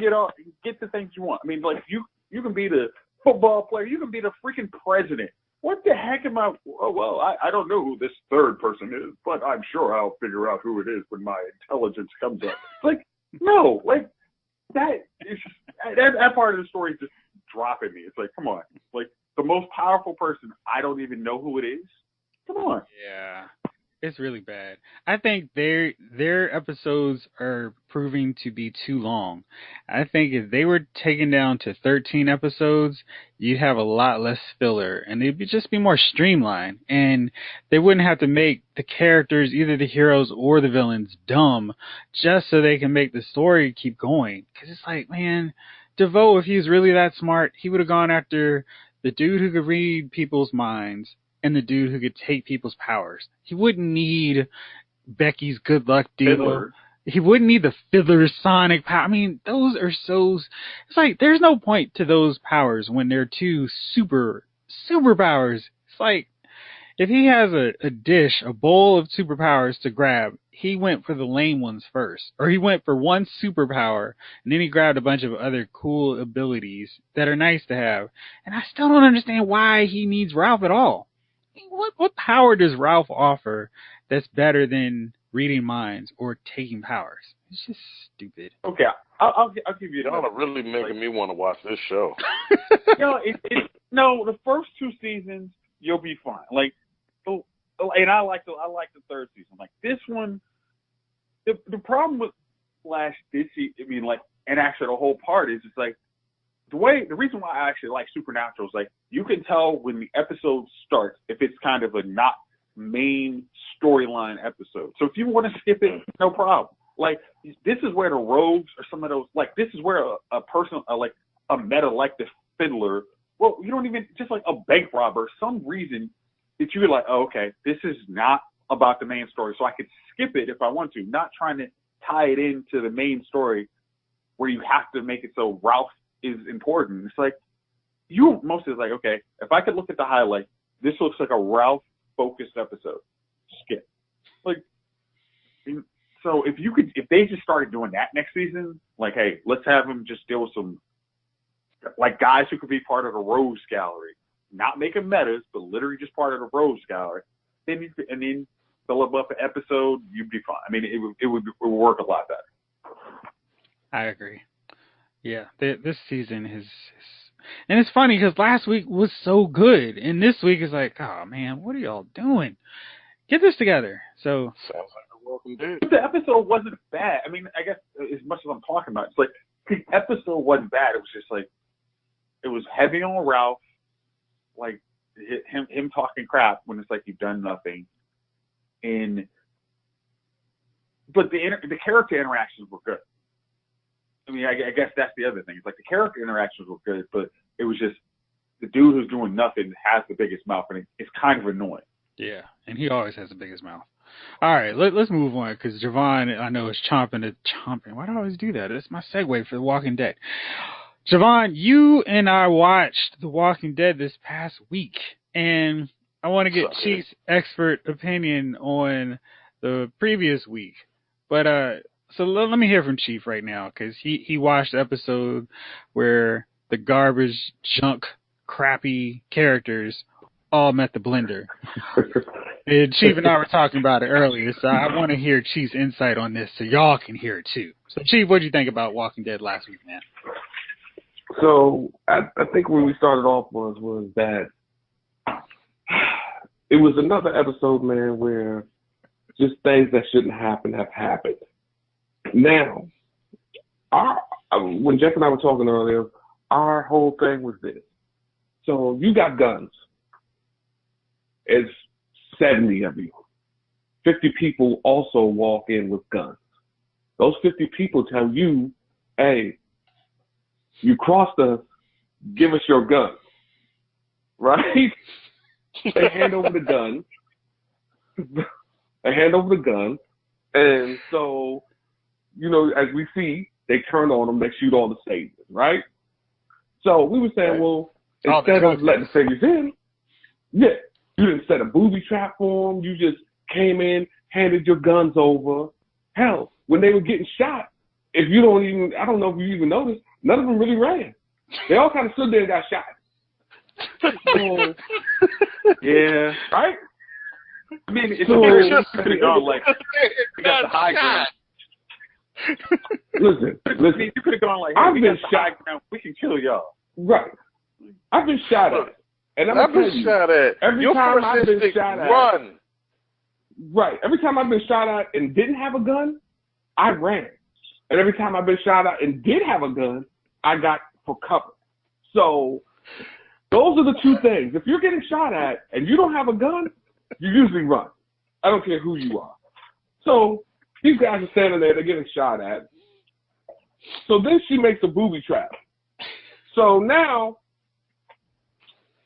get the things you want. I mean, like, you can be the football player. You can be the freaking president. What the heck am I? Oh, well, I don't know who this third person is, but I'm sure I'll figure out who it is when my intelligence comes up. Like, no, like, that part of the story is just dropping me. It's like, come on. Like, the most powerful person, I don't even know who it is. Come on. Yeah. It's really bad. I think their episodes are proving to be too long. I think if they were taken down to 13 episodes, you'd have a lot less filler, and they'd just be more streamlined, and they wouldn't have to make the characters, either the heroes or the villains, dumb, just so they can make the story keep going. Because it's like, man, DeVoe, if he was really that smart, he would have gone after the dude who could read people's minds and the dude who could take people's powers. He wouldn't need Becky's good luck deal. Fiddler. He wouldn't need the Fiddler sonic power. I mean, those are so... It's like, there's no point to those powers when they're two superpowers. It's like, if he has a bowl of superpowers to grab, he went for the lame ones first. Or he went for one superpower, and then he grabbed a bunch of other cool abilities that are nice to have. And I still don't understand why he needs Ralph at all. What power does Ralph offer that's better than reading minds or taking powers? It's just stupid. Okay, I'll give you Y'all are really making me want to watch this show. No, the first 2 seasons you'll be fine. Like, and I like the third season. Like, this one, the problem with Flash this season, I mean, like, and actually the whole part is it's like the reason why I actually like Supernatural is like you can tell when the episode starts if it's kind of a not main storyline episode. So if you want to skip it, no problem. Like, this is where the rogues or some of those, like, this is where a person, like a meta like the Fiddler, well, you don't even, just like a bank robber, some reason that you're like, oh, okay, this is not about the main story, so I could skip it if I want to, not trying to tie it into the main story where you have to make it so Ralph is important. It's like, you mostly is like, okay, if I could look at the highlight, this looks like a Ralph-focused episode. Skip. Like, So if they just started doing that next season, like, hey, let's have them just deal with some, like, guys who could be part of the Rose Gallery, not making metas, but literally just part of the Rose Gallery. And then fill up an episode, you'd be fine. I mean, it would work a lot better. I agree. Yeah, this season is, and it's funny because last week was so good, and this week is like, oh man, what are y'all doing? Get this together. So Sounds like a Walking Dead. But the episode wasn't bad. I mean, I guess as much as I'm talking about, it's like the episode wasn't bad. It was just like it was heavy on Ralph, like him talking crap when it's like you've done nothing. But the character interactions were good. I mean, I guess that's the other thing. It's like the character interactions were good, but it was just the dude who's doing nothing has the biggest mouth, and it's kind of annoying. yeah, and he always has the biggest mouth. All right, let's move on because Javon, I know, is chomping. Why do I always do that? It's my segue for The Walking Dead. Javon, you and I watched The Walking Dead this past week, and I want to get Chief's expert opinion on the previous week. But so let me hear from Chief right now because he watched the episode where the garbage, junk, crappy characters all met the blender. And Chief and I were talking about it earlier, so I want to hear Chief's insight on this so y'all can hear it too. So Chief, what did you think about Walking Dead last week, man? So I think where we started off was that it was another episode, man, where just things that shouldn't happen have happened. Now, when Jeff and I were talking earlier, our whole thing was this. So you got guns. It's 70 of you. 50 people also walk in with guns. Those 50 people tell you, hey, you crossed us, give us your gun. Right? They hand over the gun. And so, you know, as we see, they turn on them, they shoot all the saviors, right? So we were saying, well, instead of letting the saviors in, yeah, you didn't set a booby trap for them. You just came in, handed your guns over. Hell, when they were getting shot, I don't know if you even noticed, none of them really ran. They all kind of stood there and got shot. So, yeah. Right? I mean, it's a could have gone like, we got the high ground. Listen. You could have gone like, hey, I've been shot. We can kill y'all. Right. I've been shot at. And I've been shot at. Every Your time first I've been instinct, shot at. run. Right. Every time I've been shot at and didn't have a gun, I ran. And every time I've been shot at and did have a gun, I got for cover. So those are the two things. If you're getting shot at and you don't have a gun, you usually run. I don't care who you are. So these guys are standing there, they're getting shot at. So then she makes a booby trap. So now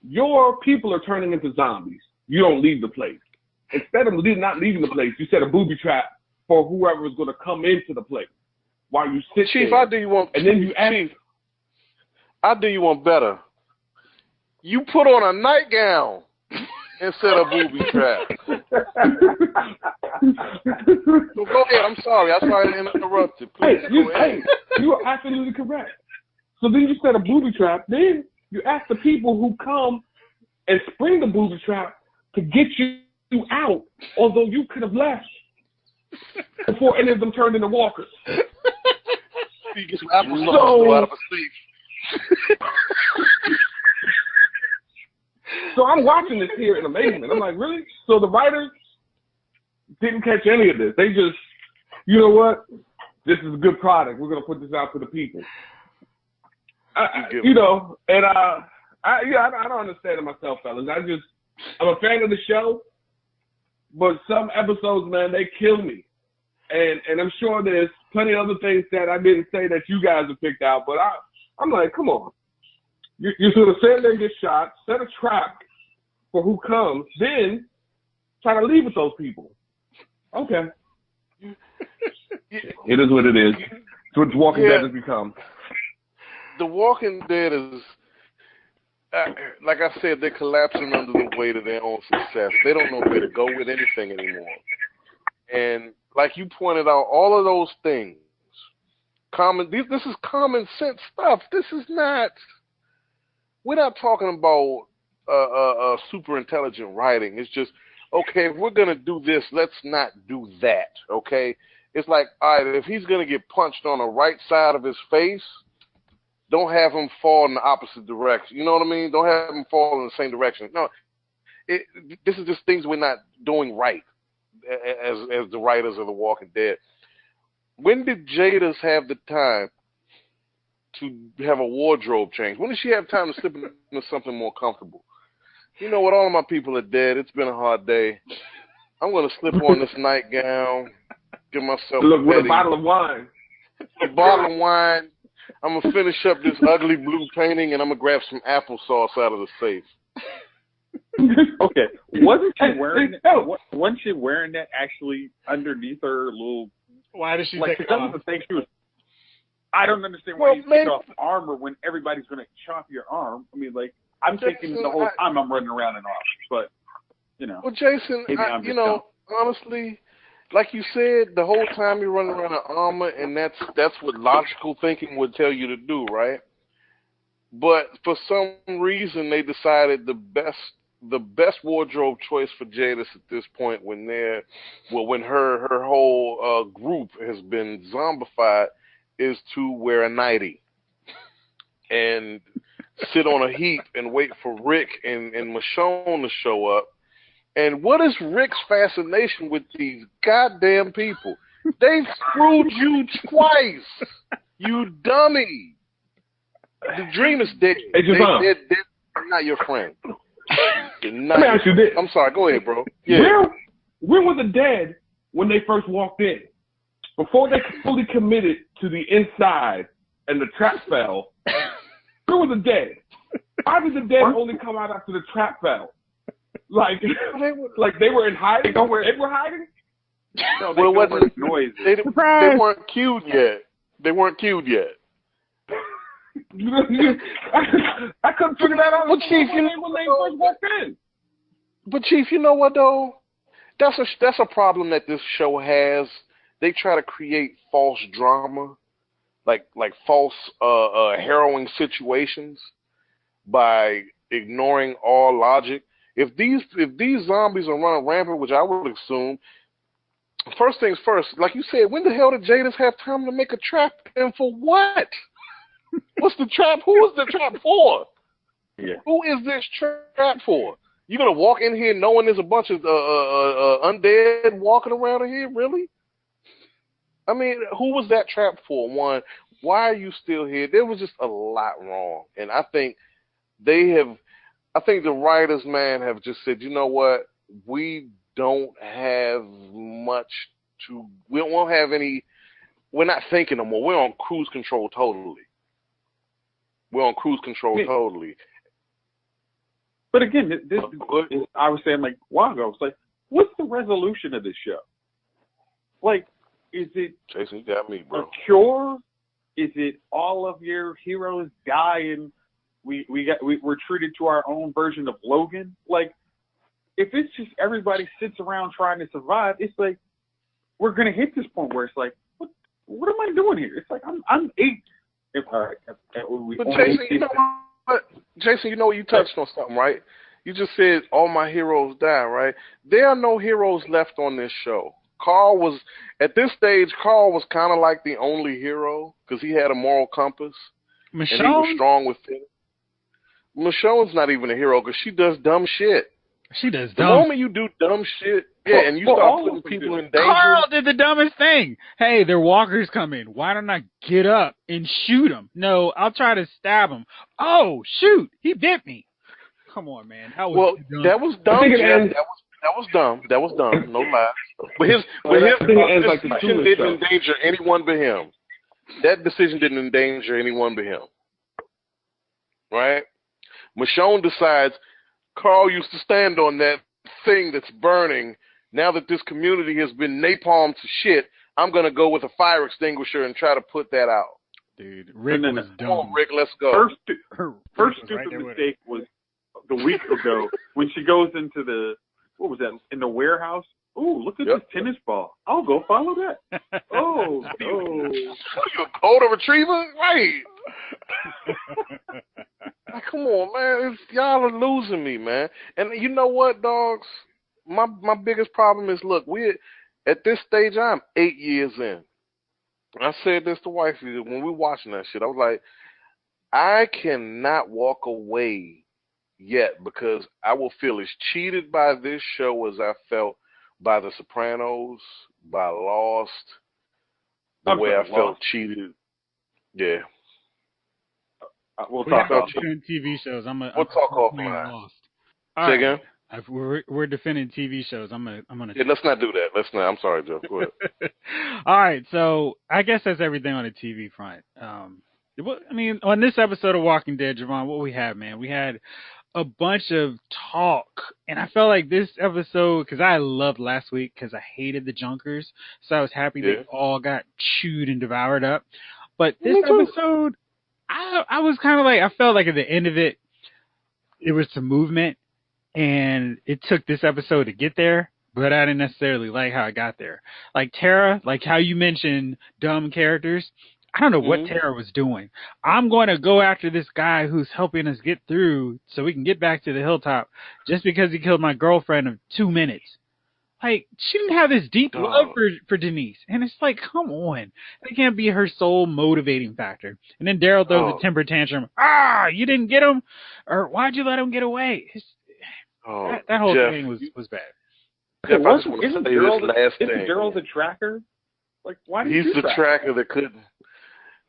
your people are turning into zombies. You don't leave the place. Instead of not leaving the place, you set a booby trap for whoever is going to come into the place while you sit Chief, there. I do you one. And then you ask, Chief, I do you one better. You put on a nightgown and set a booby trap. So go ahead. I'm sorry. I interrupted. Please go ahead. You are absolutely correct. So then you set a booby trap. Then you ask the people who come and spring the booby trap to get you out, although you could have left before any of them turned into walkers. He gets applesauce out of a sleeve. So I'm watching this here in amazement. I'm like, really? So the writers didn't catch any of this. They just, you know what? This is a good product. We're going to put this out to the people. You know, and I don't understand it myself, fellas. I'm a fan of the show, but some episodes, man, they kill me. And I'm sure there's plenty of other things that I didn't say that you guys have picked out, but I'm like, come on. You're going to stand there and get shot, set a trap for who comes, then try to leave with those people. Okay. It is what it is. It's what Walking Dead has become. The Walking Dead is, like I said, they're collapsing under the weight of their own success. They don't know where to go with anything anymore. And like you pointed out, all of those things. This is common sense stuff. This is not. We're not talking about super intelligent writing. It's just, okay, if we're gonna do this, let's not do that. Okay, it's like, all right, if he's gonna get punched on the right side of his face, don't have him fall in the opposite direction. You know what I mean? Don't have him fall in the same direction. No, this is just things we're not doing right as the writers of The Walking Dead. When did Jadis have the time to have a wardrobe change? When did she have time to slip into something more comfortable? You know what? All of my people are dead. It's been a hard day. I'm going to slip on this nightgown, give myself with a bottle of wine. A bottle of wine. I'm going to finish up this ugly blue painting, and I'm going to grab some applesauce out of the safe. Okay. Wasn't she wearing that actually underneath her little... Why did she like, take it off? I don't understand why you take off armor when everybody's going to chop your arm. I mean, like, I'm thinking the whole time I'm running around in armor, but, you know. Well, Jason, honestly, like you said, the whole time you're running around in armor, and that's what logical thinking would tell you to do, right? But for some reason, they decided the best wardrobe choice for Jadis at this point, when her whole group has been zombified, is to wear a nightie and sit on a heap and wait for Rick and Michonne to show up. And what is Rick's fascination with these goddamn people? They've screwed you twice, you dummy. The dream is dead. Hey, they're not your friend. I'm sorry, go ahead, bro. Yeah. Where were the dead when they first walked in? Before they fully committed to the inside and the trap fell, where were the dead? Why did the dead only come out after the trap fell? Like they were in hiding? They were hiding? No, they weren't noise. They weren't cued yet. I couldn't figure that out when they first walked in. But Chief, you know what though? That's a problem that this show has. They try to create false drama, like false harrowing situations by ignoring all logic. If these zombies are running rampant, which I would assume, first things first, like you said, when the hell did Jadis have time to make a trap, and for what? What's the trap? Who is the trap for? Yeah. Who is this trap for? You gonna walk in here knowing there's a bunch of undead walking around in here? Really? I mean, who was that trap for? One, why are you still here? There was just a lot wrong, and I think the writers, man, have just said, you know what? We don't have much we won't have any. We're not thinking no more. We're on cruise control totally. But again, this is, I was saying like a while ago, it's like, what's the resolution of this show? Like, is it Jason, you got me, bro. a cure? Is it all of your heroes die and we're treated to our own version of Logan? Like, if it's just everybody sits around trying to survive, it's like we're gonna hit this point where it's like, what am I doing here? It's like I'm 8. But Jason, you know what? You touched on something, right? You just said all my heroes die, right? There are no heroes left on this show. At this stage, Carl was kind of like the only hero because he had a moral compass. Michonne? And he was strong within. Michonne's not even a hero because she does dumb shit. She does dumb. The moment you do dumb shit, and you start putting people in danger. Carl did the dumbest thing. Hey, their walkers come in. Why don't I get up and shoot them? No, I'll try to stab him. Oh, shoot, he bit me. Come on, man. That was dumb. That was dumb. That was dumb. No lie. But his decision didn't endanger anyone but him. That decision didn't endanger anyone but him. Right? Michonne decides Carl used to stand on that thing that's burning. Now that this community has been napalmed to shit, I'm going to go with a fire extinguisher and try to put that out. Dude, Rick was dumb. Come on, Rick, let's go. First stupid mistake was the week ago when she goes into the, what was that, in the warehouse Ooh, look at Yep. this tennis ball. I'll go follow that. Oh, no. What are you, a golden retriever? Right. Like, come on, man. Y'all are losing me, man. And you know what, dogs? My biggest problem is, look, at this stage, I'm 8 years in. I said this to wifey when we watching that shit. I was like, I cannot walk away yet because I will feel as cheated by this show as I felt by The Sopranos, by Lost, the way I felt cheated. Yeah. We'll We talk have about different TV shows. We'll talk offline. Lost. Say All right. again? We're defending TV shows. I'm gonna. Yeah, let's not do that. Let's not. I'm sorry, Joe. Go ahead. All right, so I guess that's everything on the TV front. I mean, on this episode of Walking Dead, Javon, what we had, man, we had a bunch of talk, and I felt like this episode, because I loved last week because I hated the Junkers, so I was happy they all got chewed and devoured up. But this episode, I was kind of like, I felt like at the end of it, it was some movement. And it took this episode to get there, but I didn't necessarily like how I got there. Like Tara, like how you mentioned dumb characters, I don't know what Tara was doing. I'm going to go after this guy who's helping us get through so we can get back to the hilltop just because he killed my girlfriend of 2 minutes. Like, she didn't have this deep love for Denise. And it's like, come on. That can't be her sole motivating factor. And then Daryl throws a temper tantrum. You didn't get him? Or why'd you let him get away? That whole Jeff, thing was bad. Jeff, isn't Daryl the tracker? Like, why did He's the tracker that couldn't.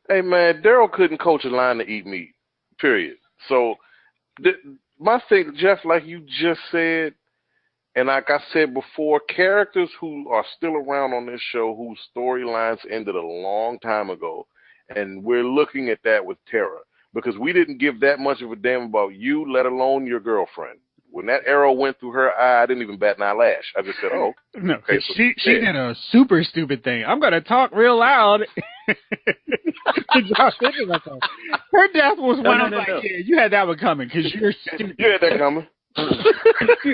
Hey, man, Daryl couldn't coach a line to eat meat, period. So, my thing, Jeff, like you just said, and like I said before, characters who are still around on this show whose storylines ended a long time ago, and we're looking at that with Tara, because we didn't give that much of a damn about you, let alone your girlfriend. When that arrow went through her eye, I didn't even bat an eyelash. I just said, "Oh, no." Okay, so she did a super stupid thing. I'm gonna talk real loud. Her death was one of like, yeah, you had that one coming because you're stupid. You had that coming.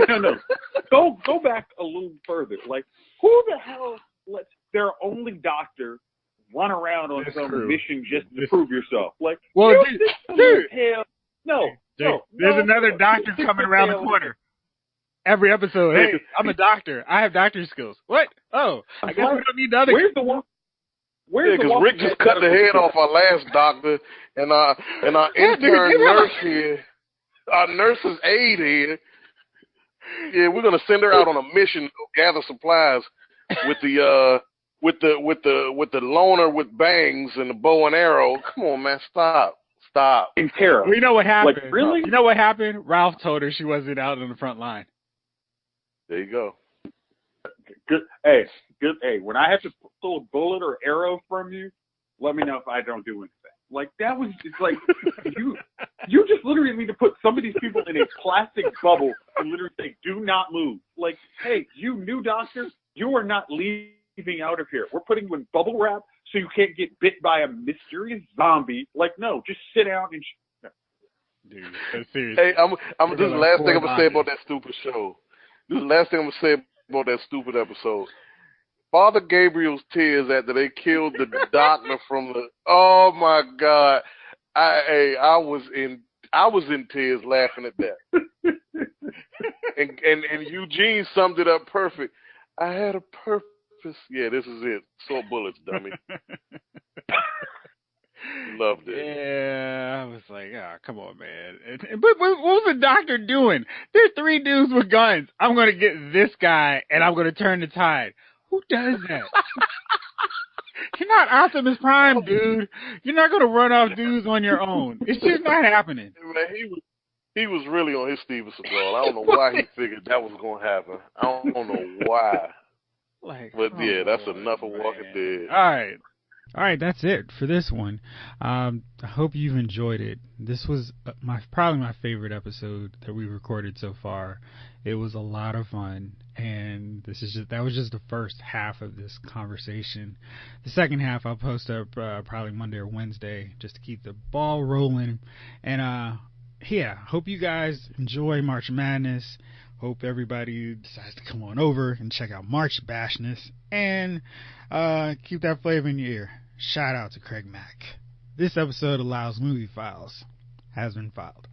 No. Go back a little further. Like, who the hell lets their only doctor run around on some mission just to prove yourself? Like, well, dude, hell, no. There's another doctor coming around the corner. Every episode, hey, I'm a doctor. I have doctor skills. What? Oh, I guess we don't need the other. Where's the one? Because Rick just cut the head off our last doctor, and our intern nurse here, our nurse's aide here. Yeah, we're gonna send her out on a mission to gather supplies with the loner with bangs and the bow and arrow. Come on, man, stop. In Tara. Well, you know what happened? Like, really? You know what happened? Ralph told her she wasn't out on the front line. There you go. Good. Hey. When I have to pull a bullet or arrow from you, let me know if I don't do anything. Like, that was, it's like, you just literally need to put some of these people in a plastic bubble and literally say, do not move. Like, hey, you new doctor, you are not leaving out of here. We're putting you in bubble wrap so you can't get bit by a mysterious zombie. Like, no, just sit down and no. Dude, that's serious. Hey, this is the last thing I'm going to say about that stupid show. This is the last thing I'm going to say about that stupid episode. Father Gabriel's tears after they killed the doctor from the. Oh my God, I was in tears laughing at that. and Eugene summed it up perfect. I had a purpose. Yeah, this is it. Salt bullets, dummy. Loved it. Yeah, I was like, come on, man. But what was the doctor doing? There are 3 dudes with guns. I'm going to get this guy, and I'm going to turn the tide. Who does that? You're not Optimus Prime, dude. You're not going to run off dudes on your own. It's just not happening. Man, he was really on his Steven Seagal. I don't know why he figured that was going to happen. I don't know why. But yeah, that's enough of Walking Dead. All right, that's it for this one. I hope you've enjoyed it. This was probably my favorite episode that we recorded so far. It was a lot of fun, and that was just the first half of this conversation. The second half I'll post up probably Monday or Wednesday just to keep the ball rolling. And hope you guys enjoy March Madness. Hope everybody decides to come on over and check out March Bashness and keep that flavor in your ear. Shout out to Craig Mack. This episode of Lyles Movie Files has been filed.